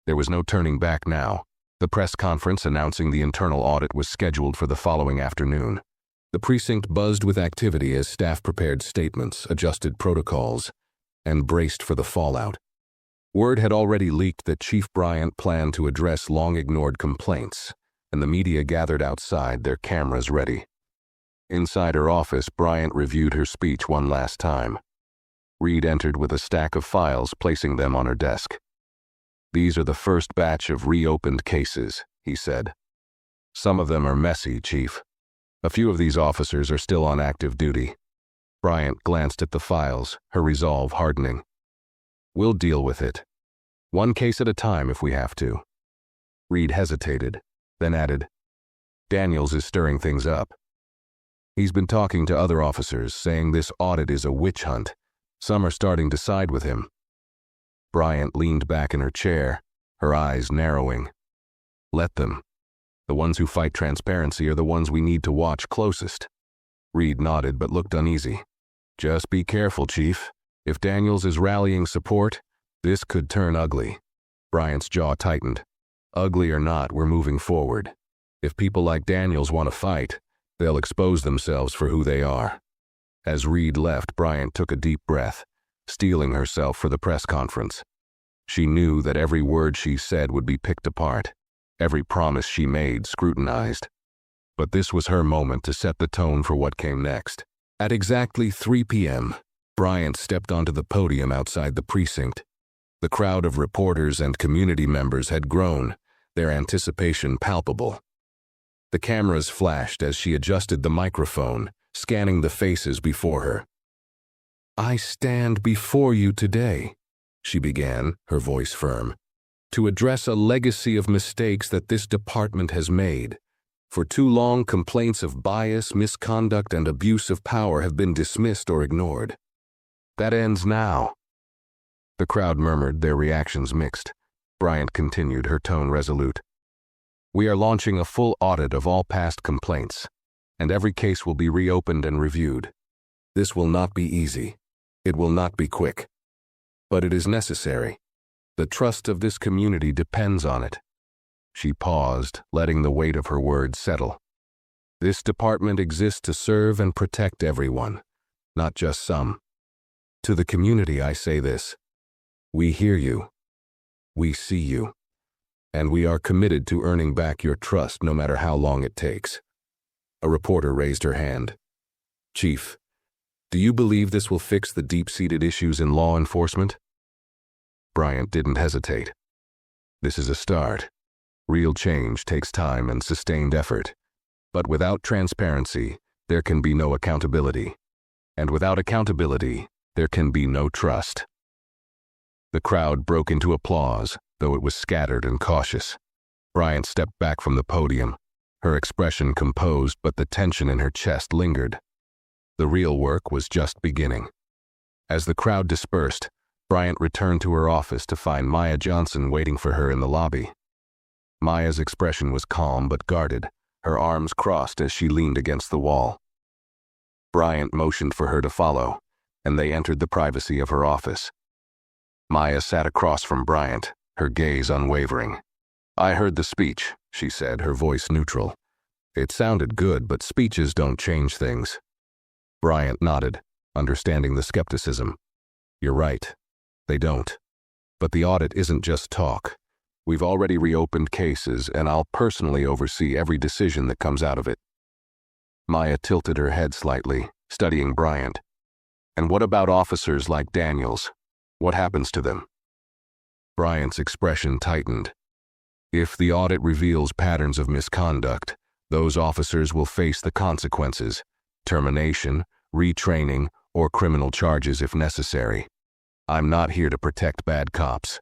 There was no turning back now. The press conference announcing the internal audit was scheduled for the following afternoon. The precinct buzzed with activity as staff prepared statements, adjusted protocols, and braced for the fallout. Word had already leaked that Chief Bryant planned to address long-ignored complaints, and the media gathered outside, their cameras ready. Inside her office, Bryant reviewed her speech one last time. Reed entered with a stack of files, placing them on her desk. These are the first batch of reopened cases, he said. Some of them are messy, Chief. A few of these officers are still on active duty. Bryant glanced at the files, her resolve hardening. We'll deal with it. One case at a time if we have to. Reed hesitated, then added, Daniels is stirring things up. He's been talking to other officers, saying this audit is a witch hunt. Some are starting to side with him. Bryant leaned back in her chair, her eyes narrowing. Let them. The ones who fight transparency are the ones we need to watch closest. Reed nodded but looked uneasy. Just be careful, Chief. If Daniels is rallying support, this could turn ugly. Bryant's jaw tightened. Ugly or not, we're moving forward. If people like Daniels want to fight, they'll expose themselves for who they are. As Reed left, Bryant took a deep breath, steeling herself for the press conference. She knew that every word she said would be picked apart, every promise she made scrutinized. But this was her moment to set the tone for what came next. At exactly 3 p.m., Bryant stepped onto the podium outside the precinct. The crowd of reporters and community members had grown, their anticipation palpable. The cameras flashed as she adjusted the microphone, scanning the faces before her. I stand before you today, she began, her voice firm, to address a legacy of mistakes that this department has made. For too long, complaints of bias, misconduct, and abuse of power have been dismissed or ignored. That ends now. The crowd murmured, their reactions mixed. Bryant continued, her tone resolute. We are launching a full audit of all past complaints, and every case will be reopened and reviewed. This will not be easy. It will not be quick. But it is necessary. The trust of this community depends on it. She paused, letting the weight of her words settle. This department exists to serve and protect everyone, not just some. To the community I say this. We hear you. We see you. And we are committed to earning back your trust no matter how long it takes. A reporter raised her hand. Chief, do you believe this will fix the deep-seated issues in law enforcement? Bryant didn't hesitate. This is a start. Real change takes time and sustained effort. But without transparency, there can be no accountability. And without accountability, there can be no trust. The crowd broke into applause, though it was scattered and cautious. Bryant stepped back from the podium, her expression composed, but the tension in her chest lingered. The real work was just beginning. As the crowd dispersed, Bryant returned to her office to find Maya Johnson waiting for her in the lobby. Maya's expression was calm but guarded, her arms crossed as she leaned against the wall. Bryant motioned for her to follow, and they entered the privacy of her office. Maya sat across from Bryant, her gaze unwavering. "I heard the speech," she said, her voice neutral. "It sounded good, but speeches don't change things." Bryant nodded, understanding the skepticism. "You're right. They don't. But the audit isn't just talk. We've already reopened cases, and I'll personally oversee every decision that comes out of it." Maya tilted her head slightly, studying Bryant. "And what about officers like Daniels? What happens to them?" Bryant's expression tightened. "If the audit reveals patterns of misconduct, those officers will face the consequences: termination, retraining, or criminal charges if necessary. I'm not here to protect bad cops."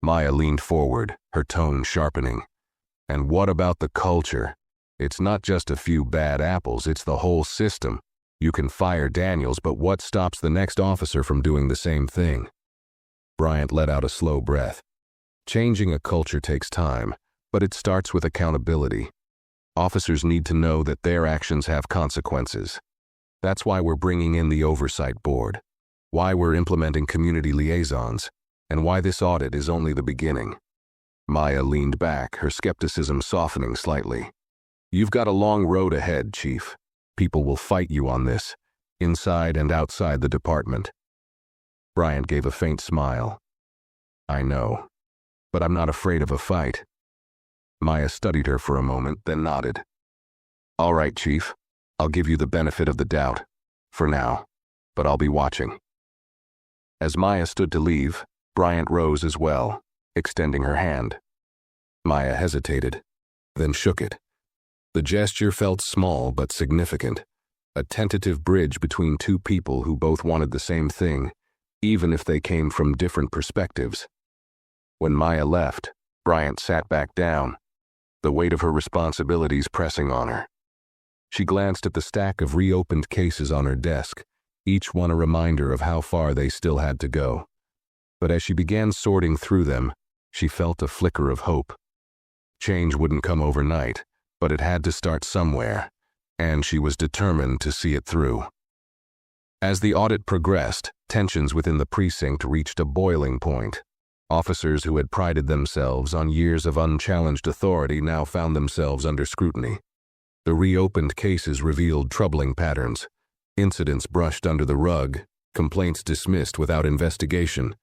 Maya leaned forward, her tone sharpening. "And what about the culture? It's not just a few bad apples, it's the whole system. You can fire Daniels, but what stops the next officer from doing the same thing?" Bryant let out a slow breath. "Changing a culture takes time, but it starts with accountability. Officers need to know that their actions have consequences. That's why we're bringing in the oversight board, why we're implementing community liaisons, and why this audit is only the beginning." Maya leaned back, her skepticism softening slightly. "You've got a long road ahead, Chief. People will fight you on this, inside and outside the department." Bryant gave a faint smile. "I know, but I'm not afraid of a fight." Maya studied her for a moment, then nodded. "All right, Chief. I'll give you the benefit of the doubt, for now, but I'll be watching." As Maya stood to leave, Bryant rose as well, extending her hand. Maya hesitated, then shook it. The gesture felt small but significant, a tentative bridge between two people who both wanted the same thing, even if they came from different perspectives. When Maya left, Bryant sat back down, the weight of her responsibilities pressing on her. She glanced at the stack of reopened cases on her desk, each one a reminder of how far they still had to go. But as she began sorting through them, she felt a flicker of hope. Change wouldn't come overnight, but it had to start somewhere, and she was determined to see it through. As the audit progressed, tensions within the precinct reached a boiling point. Officers who had prided themselves on years of unchallenged authority now found themselves under scrutiny. The reopened cases revealed troubling patterns: incidents brushed under the rug, complaints dismissed without investigation,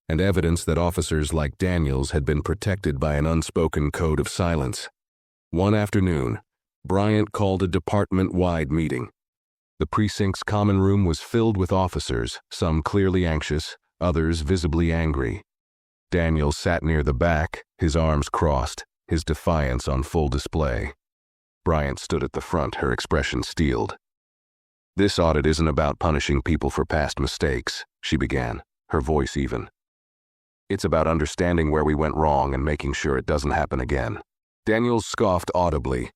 and evidence that officers like Daniels had been protected by an unspoken code of silence. One afternoon, Bryant called a department-wide meeting. The precinct's common room was filled with officers, some clearly anxious, others visibly angry. Daniels sat near the back, his arms crossed, his defiance on full display. Bryant stood at the front, her expression steeled. "This audit isn't about punishing people for past mistakes," she began, her voice even. "It's about understanding where we went wrong and making sure it doesn't happen again." Daniels scoffed audibly,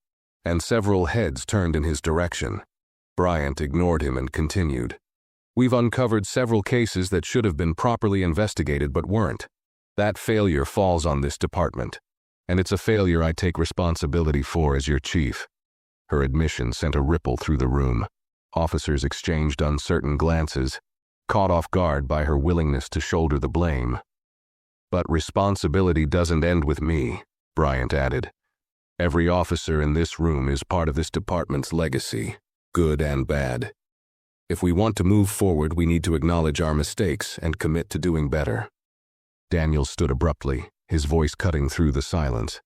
and several heads turned in his direction. Bryant ignored him and continued. "We've uncovered several cases that should have been properly investigated but weren't. That failure falls on this department, and it's a failure I take responsibility for as your chief." Her admission sent a ripple through the room. Officers exchanged uncertain glances, caught off guard by her willingness to shoulder the blame. "But responsibility doesn't end with me," Bryant added. "Every officer in this room is part of this department's legacy, good and bad. If we want to move forward, we need to acknowledge our mistakes and commit to doing better." Daniel stood abruptly, his voice cutting through the silence.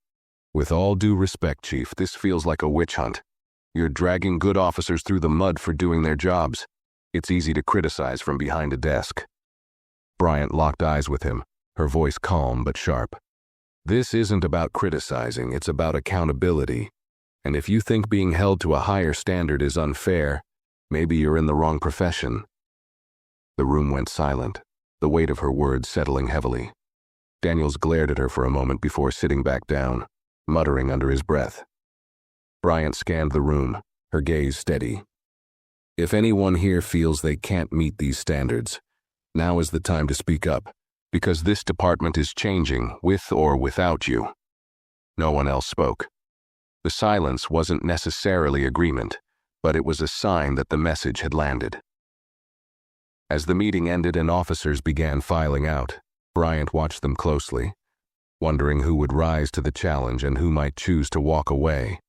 "With all due respect, Chief, this feels like a witch hunt. You're dragging good officers through the mud for doing their jobs. It's easy to criticize from behind a desk." Bryant locked eyes with him, her voice calm but sharp. "This isn't about criticizing, it's about accountability. And if you think being held to a higher standard is unfair, maybe you're in the wrong profession." The room went silent, the weight of her words settling heavily. Daniels glared at her for a moment before sitting back down, muttering under his breath. Bryant scanned the room, her gaze steady. "If anyone here feels they can't meet these standards, now is the time to speak up, because this department is changing, with or without you." No one else spoke. The silence wasn't necessarily agreement, but it was a sign that the message had landed. As the meeting ended and officers began filing out, Bryant watched them closely, wondering who would rise to the challenge and who might choose to walk away.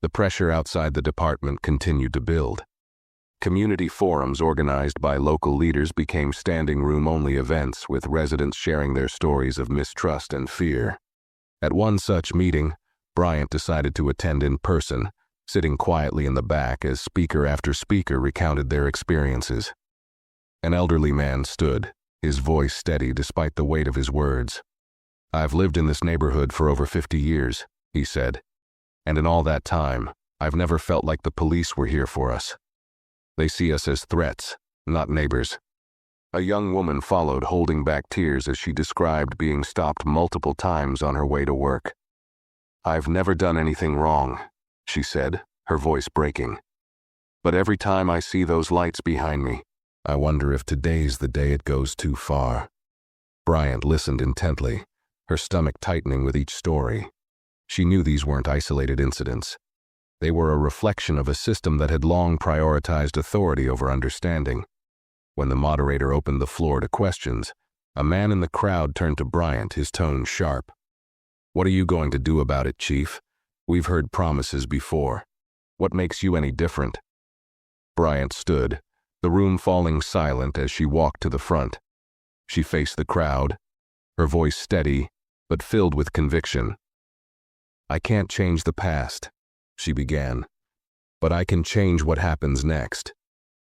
The pressure outside the department continued to build. Community forums organized by local leaders became standing-room-only events, with residents sharing their stories of mistrust and fear. At one such meeting, Bryant decided to attend in person, sitting quietly in the back as speaker after speaker recounted their experiences. An elderly man stood, his voice steady despite the weight of his words. "I've lived in this neighborhood for over 50 years, he said, "and in all that time, I've never felt like the police were here for us. They see us as threats, not neighbors." A young woman followed, holding back tears as she described being stopped multiple times on her way to work. "I've never done anything wrong," she said, her voice breaking. "But every time I see those lights behind me, I wonder if today's the day it goes too far." Bryant listened intently, her stomach tightening with each story. She knew these weren't isolated incidents. They were a reflection of a system that had long prioritized authority over understanding. When the moderator opened the floor to questions, a man in the crowd turned to Bryant, his tone sharp. "What are you going to do about it, Chief? We've heard promises before. What makes you any different?" Bryant stood, the room falling silent as she walked to the front. She faced the crowd, her voice steady, but filled with conviction. "I can't change the past," she began, "but I can change what happens next.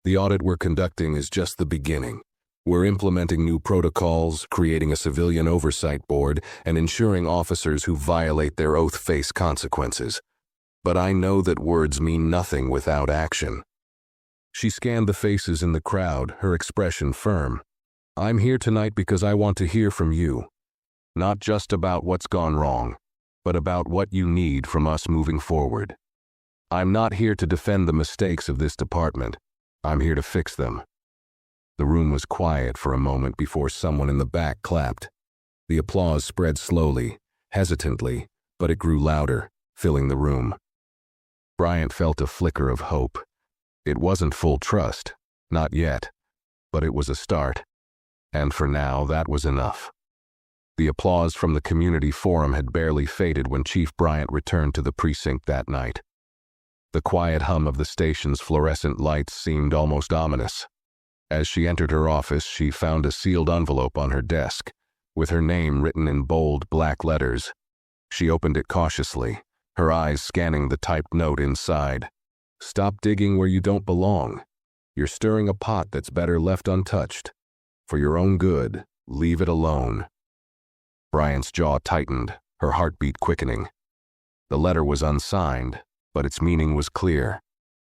The audit we're conducting is just the beginning. We're implementing new protocols, creating a civilian oversight board, and ensuring officers who violate their oath face consequences. But I know that words mean nothing without action." She scanned the faces in the crowd, her expression firm. "I'm here tonight because I want to hear from you. Not just about what's gone wrong, but about what you need from us moving forward. I'm not here to defend the mistakes of this department. I'm here to fix them." The room was quiet for a moment before someone in the back clapped. The applause spread slowly, hesitantly, but it grew louder, filling the room. Bryant felt a flicker of hope. It wasn't full trust, not yet, but it was a start. And for now, that was enough. The applause from the community forum had barely faded when Chief Bryant returned to the precinct that night. The quiet hum of the station's fluorescent lights seemed almost ominous. As she entered her office, she found a sealed envelope on her desk, with her name written in bold black letters. She opened it cautiously, her eyes scanning the typed note inside. "Stop digging where you don't belong. You're stirring a pot that's better left untouched. For your own good, leave it alone." Bryant's jaw tightened, her heartbeat quickening. The letter was unsigned, but its meaning was clear.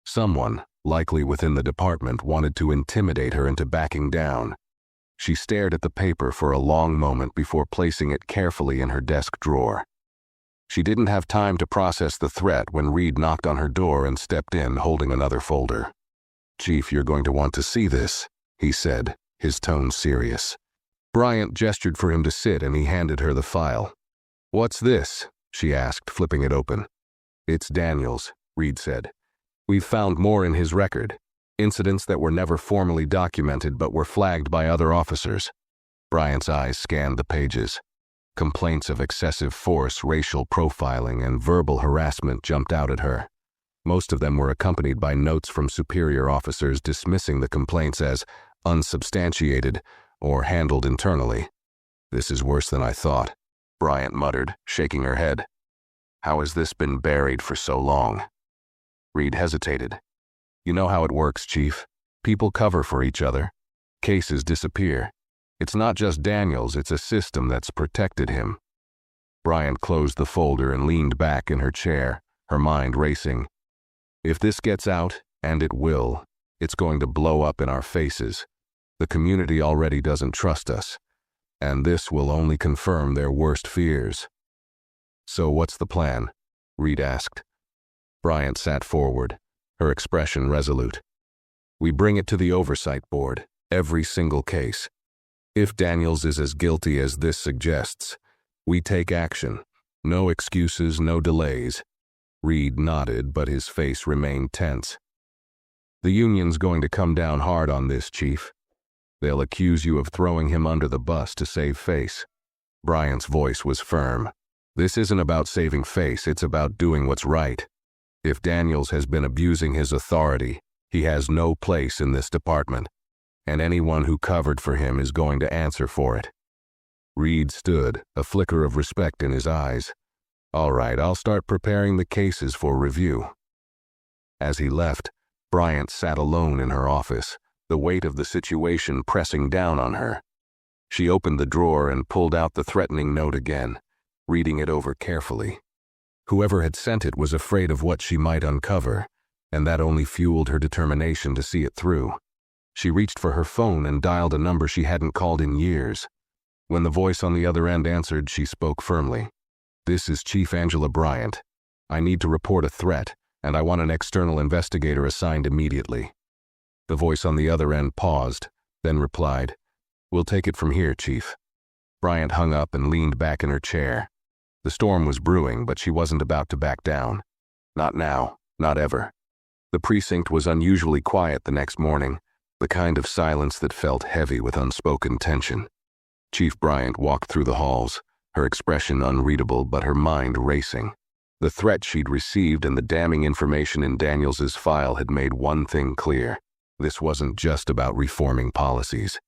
Someone, likely within the department, wanted to intimidate her into backing down. She stared at the paper for a long moment before placing it carefully in her desk drawer. She didn't have time to process the threat when Reed knocked on her door and stepped in, holding another folder. "Chief, you're going to want to see this," he said, his tone serious. Bryant gestured for him to sit and he handed her the file. "What's this?" she asked, flipping it open. "It's Daniels," Reed said. "We've found more in his record, incidents that were never formally documented but were flagged by other officers." Bryant's eyes scanned the pages. Complaints of excessive force, racial profiling, and verbal harassment jumped out at her. Most of them were accompanied by notes from superior officers dismissing the complaints as unsubstantiated or handled internally. "This is worse than I thought," Bryant muttered, shaking her head. "How has this been buried for so long?" Reed hesitated. "You know how it works, Chief. People cover for each other. Cases disappear. It's not just Daniels, it's a system that's protected him." Bryant closed the folder and leaned back in her chair, her mind racing. "If this gets out, and it will, it's going to blow up in our faces. The community already doesn't trust us, and this will only confirm their worst fears." "So what's the plan?" Reed asked. Bryant sat forward, her expression resolute. "We bring it to the oversight board, every single case. If Daniels is as guilty as this suggests, we take action, No excuses, no delays. Reed nodded, but his face remained tense. The union's going to come down hard on this, Chief. They'll accuse you of throwing him under the bus to save face. Bryant's voice was firm. This isn't about saving face, it's about doing what's right. If Daniels has been abusing his authority, he has no place in this department, and anyone who covered for him is going to answer for it. Reed stood, a flicker of respect in his eyes. All right, I'll start preparing the cases for review. As he left, Bryant sat alone in her office, the weight of the situation pressing down on her. She opened the drawer and pulled out the threatening note again, reading it over carefully. Whoever had sent it was afraid of what she might uncover, and that only fueled her determination to see it through. She reached for her phone and dialed a number she hadn't called in years. When the voice on the other end answered, she spoke firmly. "This is Chief Angela Bryant. I need to report a threat, and I want an external investigator assigned immediately." The voice on the other end paused, then replied, "We'll take it from here, Chief." Bryant hung up and leaned back in her chair. The storm was brewing, but she wasn't about to back down. Not now, not ever. The precinct was unusually quiet the next morning, the kind of silence that felt heavy with unspoken tension. Chief Bryant walked through the halls, her expression unreadable but her mind racing. The threat she'd received and the damning information in Daniels's file had made one thing clear. This wasn't just about reforming policies.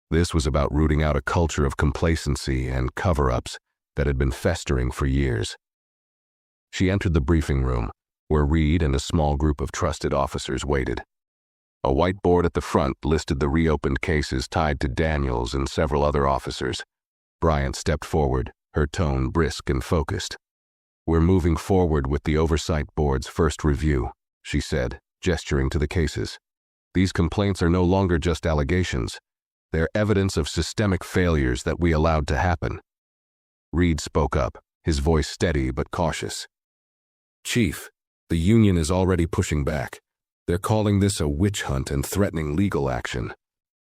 This was about rooting out a culture of complacency and cover-ups that had been festering for years. She entered the briefing room, where Reed and a small group of trusted officers waited. A whiteboard at the front listed the reopened cases tied to Daniels and several other officers. Bryant stepped forward, her tone brisk and focused. "We're moving forward with the Oversight Board's first review," she said, gesturing to the cases. "These complaints are no longer just allegations. They're evidence of systemic failures that we allowed to happen." Reed spoke up, his voice steady but cautious. "Chief, the union is already pushing back. They're calling this a witch hunt and threatening legal action.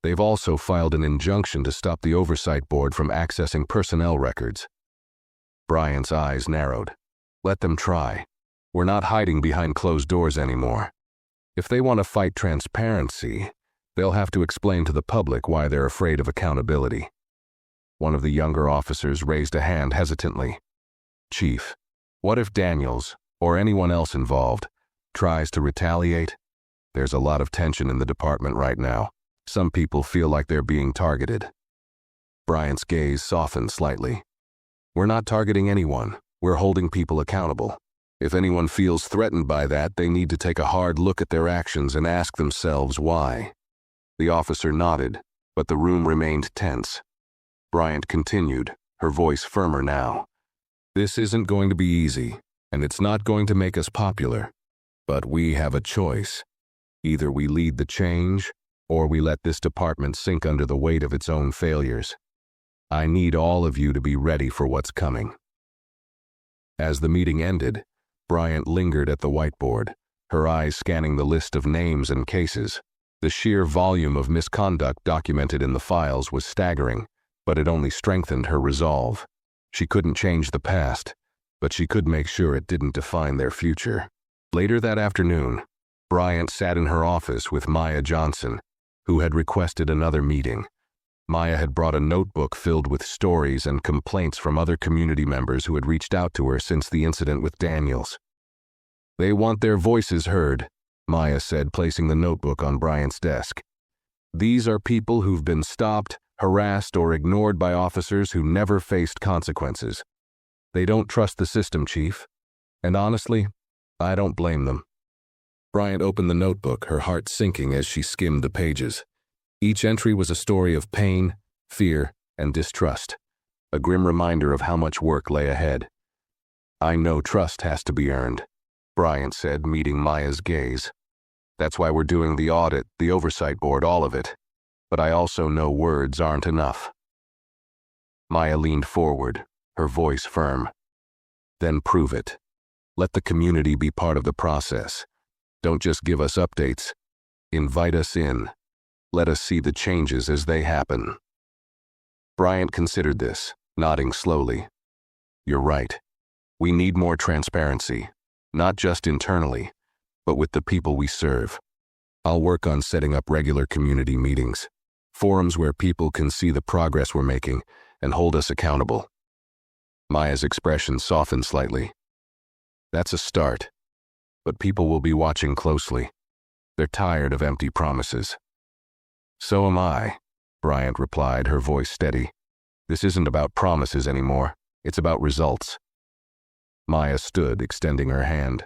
They've also filed an injunction to stop the Oversight Board from accessing personnel records." Bryant's eyes narrowed. "Let them try. We're not hiding behind closed doors anymore. If they want to fight transparency, they'll have to explain to the public why they're afraid of accountability." One of the younger officers raised a hand hesitantly. "Chief, what if Daniels, or anyone else involved, tries to retaliate? There's a lot of tension in the department right now. Some people feel like they're being targeted." Bryant's gaze softened slightly. "We're not targeting anyone. We're holding people accountable. If anyone feels threatened by that, they need to take a hard look at their actions and ask themselves why." The officer nodded, but the room remained tense. Bryant continued, her voice firmer now. "This isn't going to be easy, and it's not going to make us popular. But we have a choice. Either we lead the change, or we let this department sink under the weight of its own failures. I need all of you to be ready for what's coming." As the meeting ended, Bryant lingered at the whiteboard, her eyes scanning the list of names and cases. The sheer volume of misconduct documented in the files was staggering, but it only strengthened her resolve. She couldn't change the past, but she could make sure it didn't define their future. Later that afternoon, Bryant sat in her office with Maya Johnson, who had requested another meeting. Maya had brought a notebook filled with stories and complaints from other community members who had reached out to her since the incident with Daniels. "They want their voices heard," Maya said, placing the notebook on Bryant's desk. "These are people who've been stopped, harassed, or ignored by officers who never faced consequences. They don't trust the system, Chief. And honestly, I don't blame them." Bryant opened the notebook, her heart sinking as she skimmed the pages. Each entry was a story of pain, fear, and distrust, a grim reminder of how much work lay ahead. "I know trust has to be earned," Bryant said, meeting Maya's gaze. "That's why we're doing the audit, the Oversight Board, all of it. But I also know words aren't enough." Maya leaned forward, her voice firm. "Then prove it. Let the community be part of the process. Don't just give us updates. Invite us in. Let us see the changes as they happen." Bryant considered this, nodding slowly. "You're right. We need more transparency, not just internally, but with the people we serve. I'll work on setting up regular community meetings, forums where people can see the progress we're making and hold us accountable. Maya's expression softened slightly. That's a start, but people will be watching closely. They're tired of empty promises. So am I, Bryant replied, her voice steady. This isn't about promises anymore. It's about results. Maya stood, extending her hand.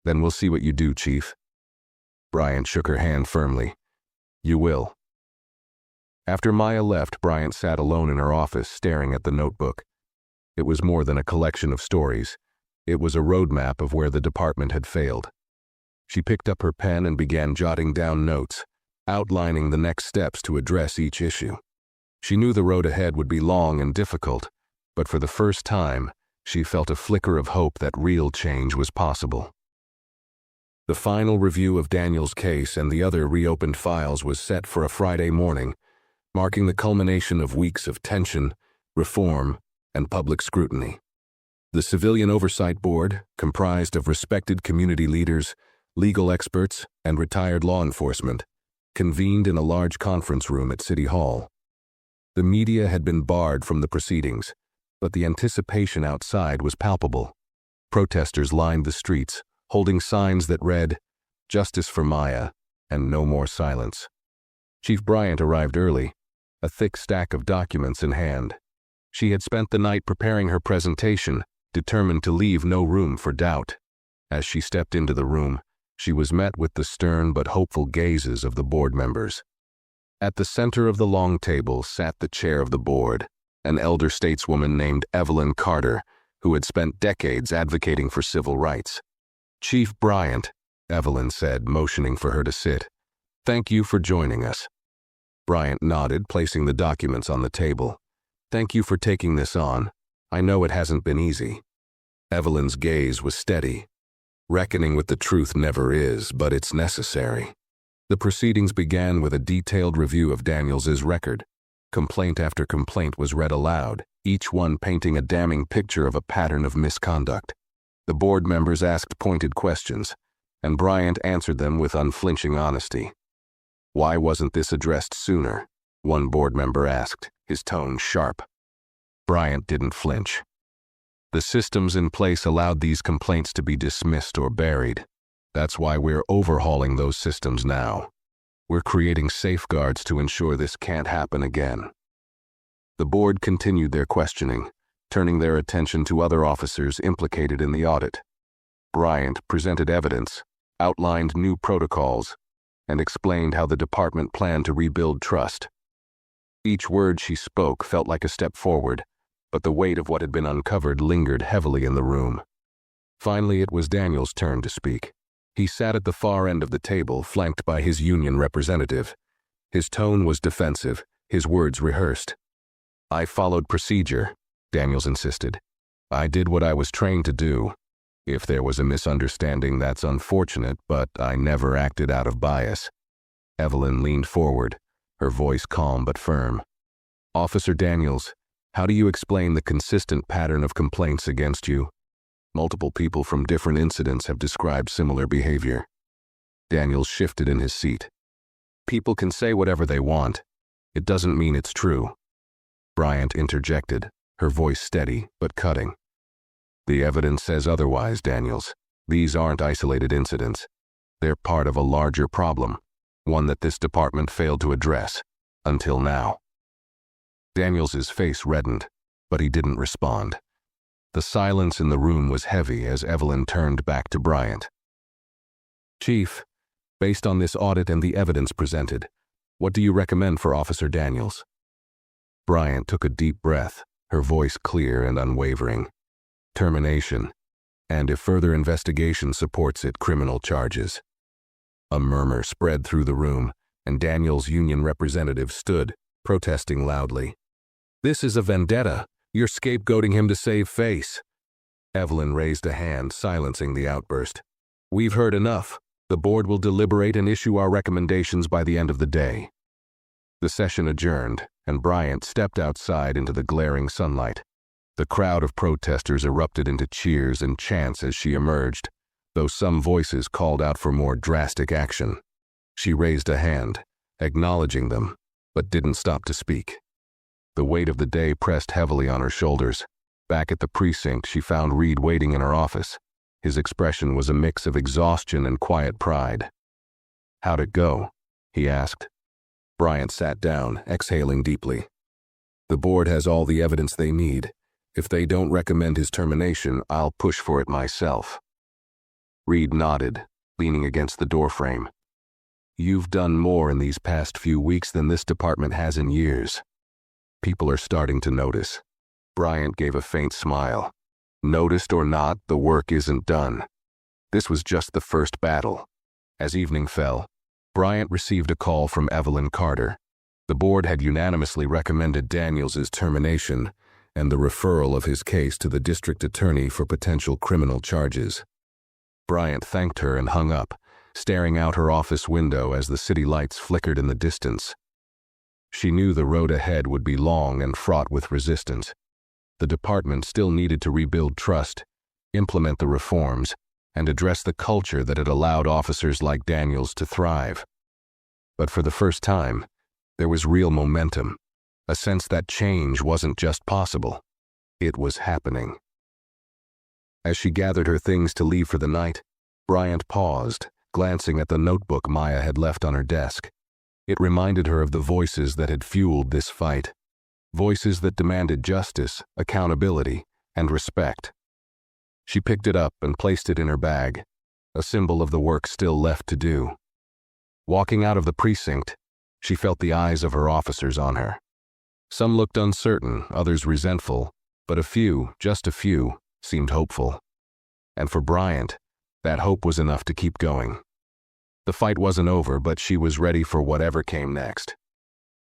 Then we'll see what you do, Chief. Bryant shook her hand firmly. You will. After Maya left, Bryant sat alone in her office, staring at the notebook. It was more than a collection of stories. It was a roadmap of where the department had failed. She picked up her pen and began jotting down notes, outlining the next steps to address each issue. She knew the road ahead would be long and difficult, but for the first time, she felt a flicker of hope that real change was possible. The final review of Daniel's case and the other reopened files was set for a Friday morning, marking the culmination of weeks of tension, reform, and public scrutiny. The Civilian Oversight Board, comprised of respected community leaders, legal experts, and retired law enforcement, convened in a large conference room at City Hall. The media had been barred from the proceedings, but the anticipation outside was palpable. Protesters lined the streets, holding signs that read, "Justice for Maya," and "No more silence." Chief Bryant arrived early, a thick stack of documents in hand. She had spent the night preparing her presentation, determined to leave no room for doubt. As she stepped into the room, she was met with the stern but hopeful gazes of the board members. At the center of the long table sat the chair of the board, an elder stateswoman named Evelyn Carter, who had spent decades advocating for civil rights. "Chief Bryant," Evelyn said, motioning for her to sit. "Thank you for joining us." Bryant nodded, placing the documents on the table. "Thank you for taking this on. I know it hasn't been easy." Evelyn's gaze was steady. Reckoning with the truth never is, but it's necessary. The proceedings began with a detailed review of Daniels's record. Complaint after complaint was read aloud, each one painting a damning picture of a pattern of misconduct. The board members asked pointed questions, and Bryant answered them with unflinching honesty. "Why wasn't this addressed sooner?" one board member asked, his tone sharp. Bryant didn't flinch. The systems in place allowed these complaints to be dismissed or buried. That's why we're overhauling those systems now. We're creating safeguards to ensure this can't happen again. The board continued their questioning, turning their attention to other officers implicated in the audit. Bryant presented evidence, outlined new protocols, and explained how the department planned to rebuild trust. Each word she spoke felt like a step forward, but the weight of what had been uncovered lingered heavily in the room. Finally, it was Daniel's turn to speak. He sat at the far end of the table, flanked by his union representative. His tone was defensive, his words rehearsed. "I followed procedure," Daniels insisted. "I did what I was trained to do. If there was a misunderstanding, that's unfortunate, but I never acted out of bias." Evelyn leaned forward, her voice calm but firm. "Officer Daniels, how do you explain the consistent pattern of complaints against you? Multiple people from different incidents have described similar behavior." Daniels shifted in his seat. "People can say whatever they want. It doesn't mean it's true." Bryant interjected, her voice steady but cutting. "The evidence says otherwise, Daniels. These aren't isolated incidents. They're part of a larger problem, one that this department failed to address, until now." Daniels's face reddened, but he didn't respond. The silence in the room was heavy as Evelyn turned back to Bryant. "Chief, based on this audit and the evidence presented, what do you recommend for Officer Daniels?" Bryant took a deep breath, her voice clear and unwavering. "Termination, and if further investigation supports it, criminal charges." A murmur spread through the room, and Daniel's union representative stood, protesting loudly. "This is a vendetta. You're scapegoating him to save face." Evelyn raised a hand, silencing the outburst. "We've heard enough. The board will deliberate and issue our recommendations by the end of the day." The session adjourned, and Bryant stepped outside into the glaring sunlight. The crowd of protesters erupted into cheers and chants as she emerged, though some voices called out for more drastic action. She raised a hand, acknowledging them, but didn't stop to speak. The weight of the day pressed heavily on her shoulders. Back at the precinct, she found Reed waiting in her office. His expression was a mix of exhaustion and quiet pride. "How'd it go?" he asked. Bryant sat down, exhaling deeply. "The board has all the evidence they need. If they don't recommend his termination, I'll push for it myself." Reed nodded, leaning against the doorframe. "You've done more in these past few weeks than this department has in years. People are starting to notice." Bryant gave a faint smile. "Noticed or not, the work isn't done. This was just the first battle." As evening fell, Bryant received a call from Evelyn Carter. The board had unanimously recommended Daniels' termination and the referral of his case to the district attorney for potential criminal charges. Bryant thanked her and hung up, staring out her office window as the city lights flickered in the distance. She knew the road ahead would be long and fraught with resistance. The department still needed to rebuild trust, implement the reforms, and address the culture that had allowed officers like Daniels to thrive. But for the first time, there was real momentum, a sense that change wasn't just possible, it was happening. As she gathered her things to leave for the night, Bryant paused, glancing at the notebook Maya had left on her desk. It reminded her of the voices that had fueled this fight, voices that demanded justice, accountability, and respect. She picked it up and placed it in her bag, a symbol of the work still left to do. Walking out of the precinct, she felt the eyes of her officers on her. Some looked uncertain, others resentful, but a few, just a few, seemed hopeful. And for Bryant, that hope was enough to keep going. The fight wasn't over, but she was ready for whatever came next.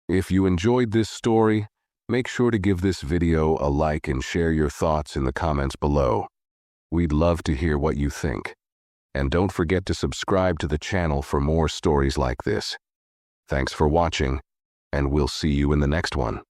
If you enjoyed this story, make sure to give this video a like and share your thoughts in the comments below. We'd love to hear what you think. And don't forget to subscribe to the channel for more stories like this. Thanks for watching, and we'll see you in the next one.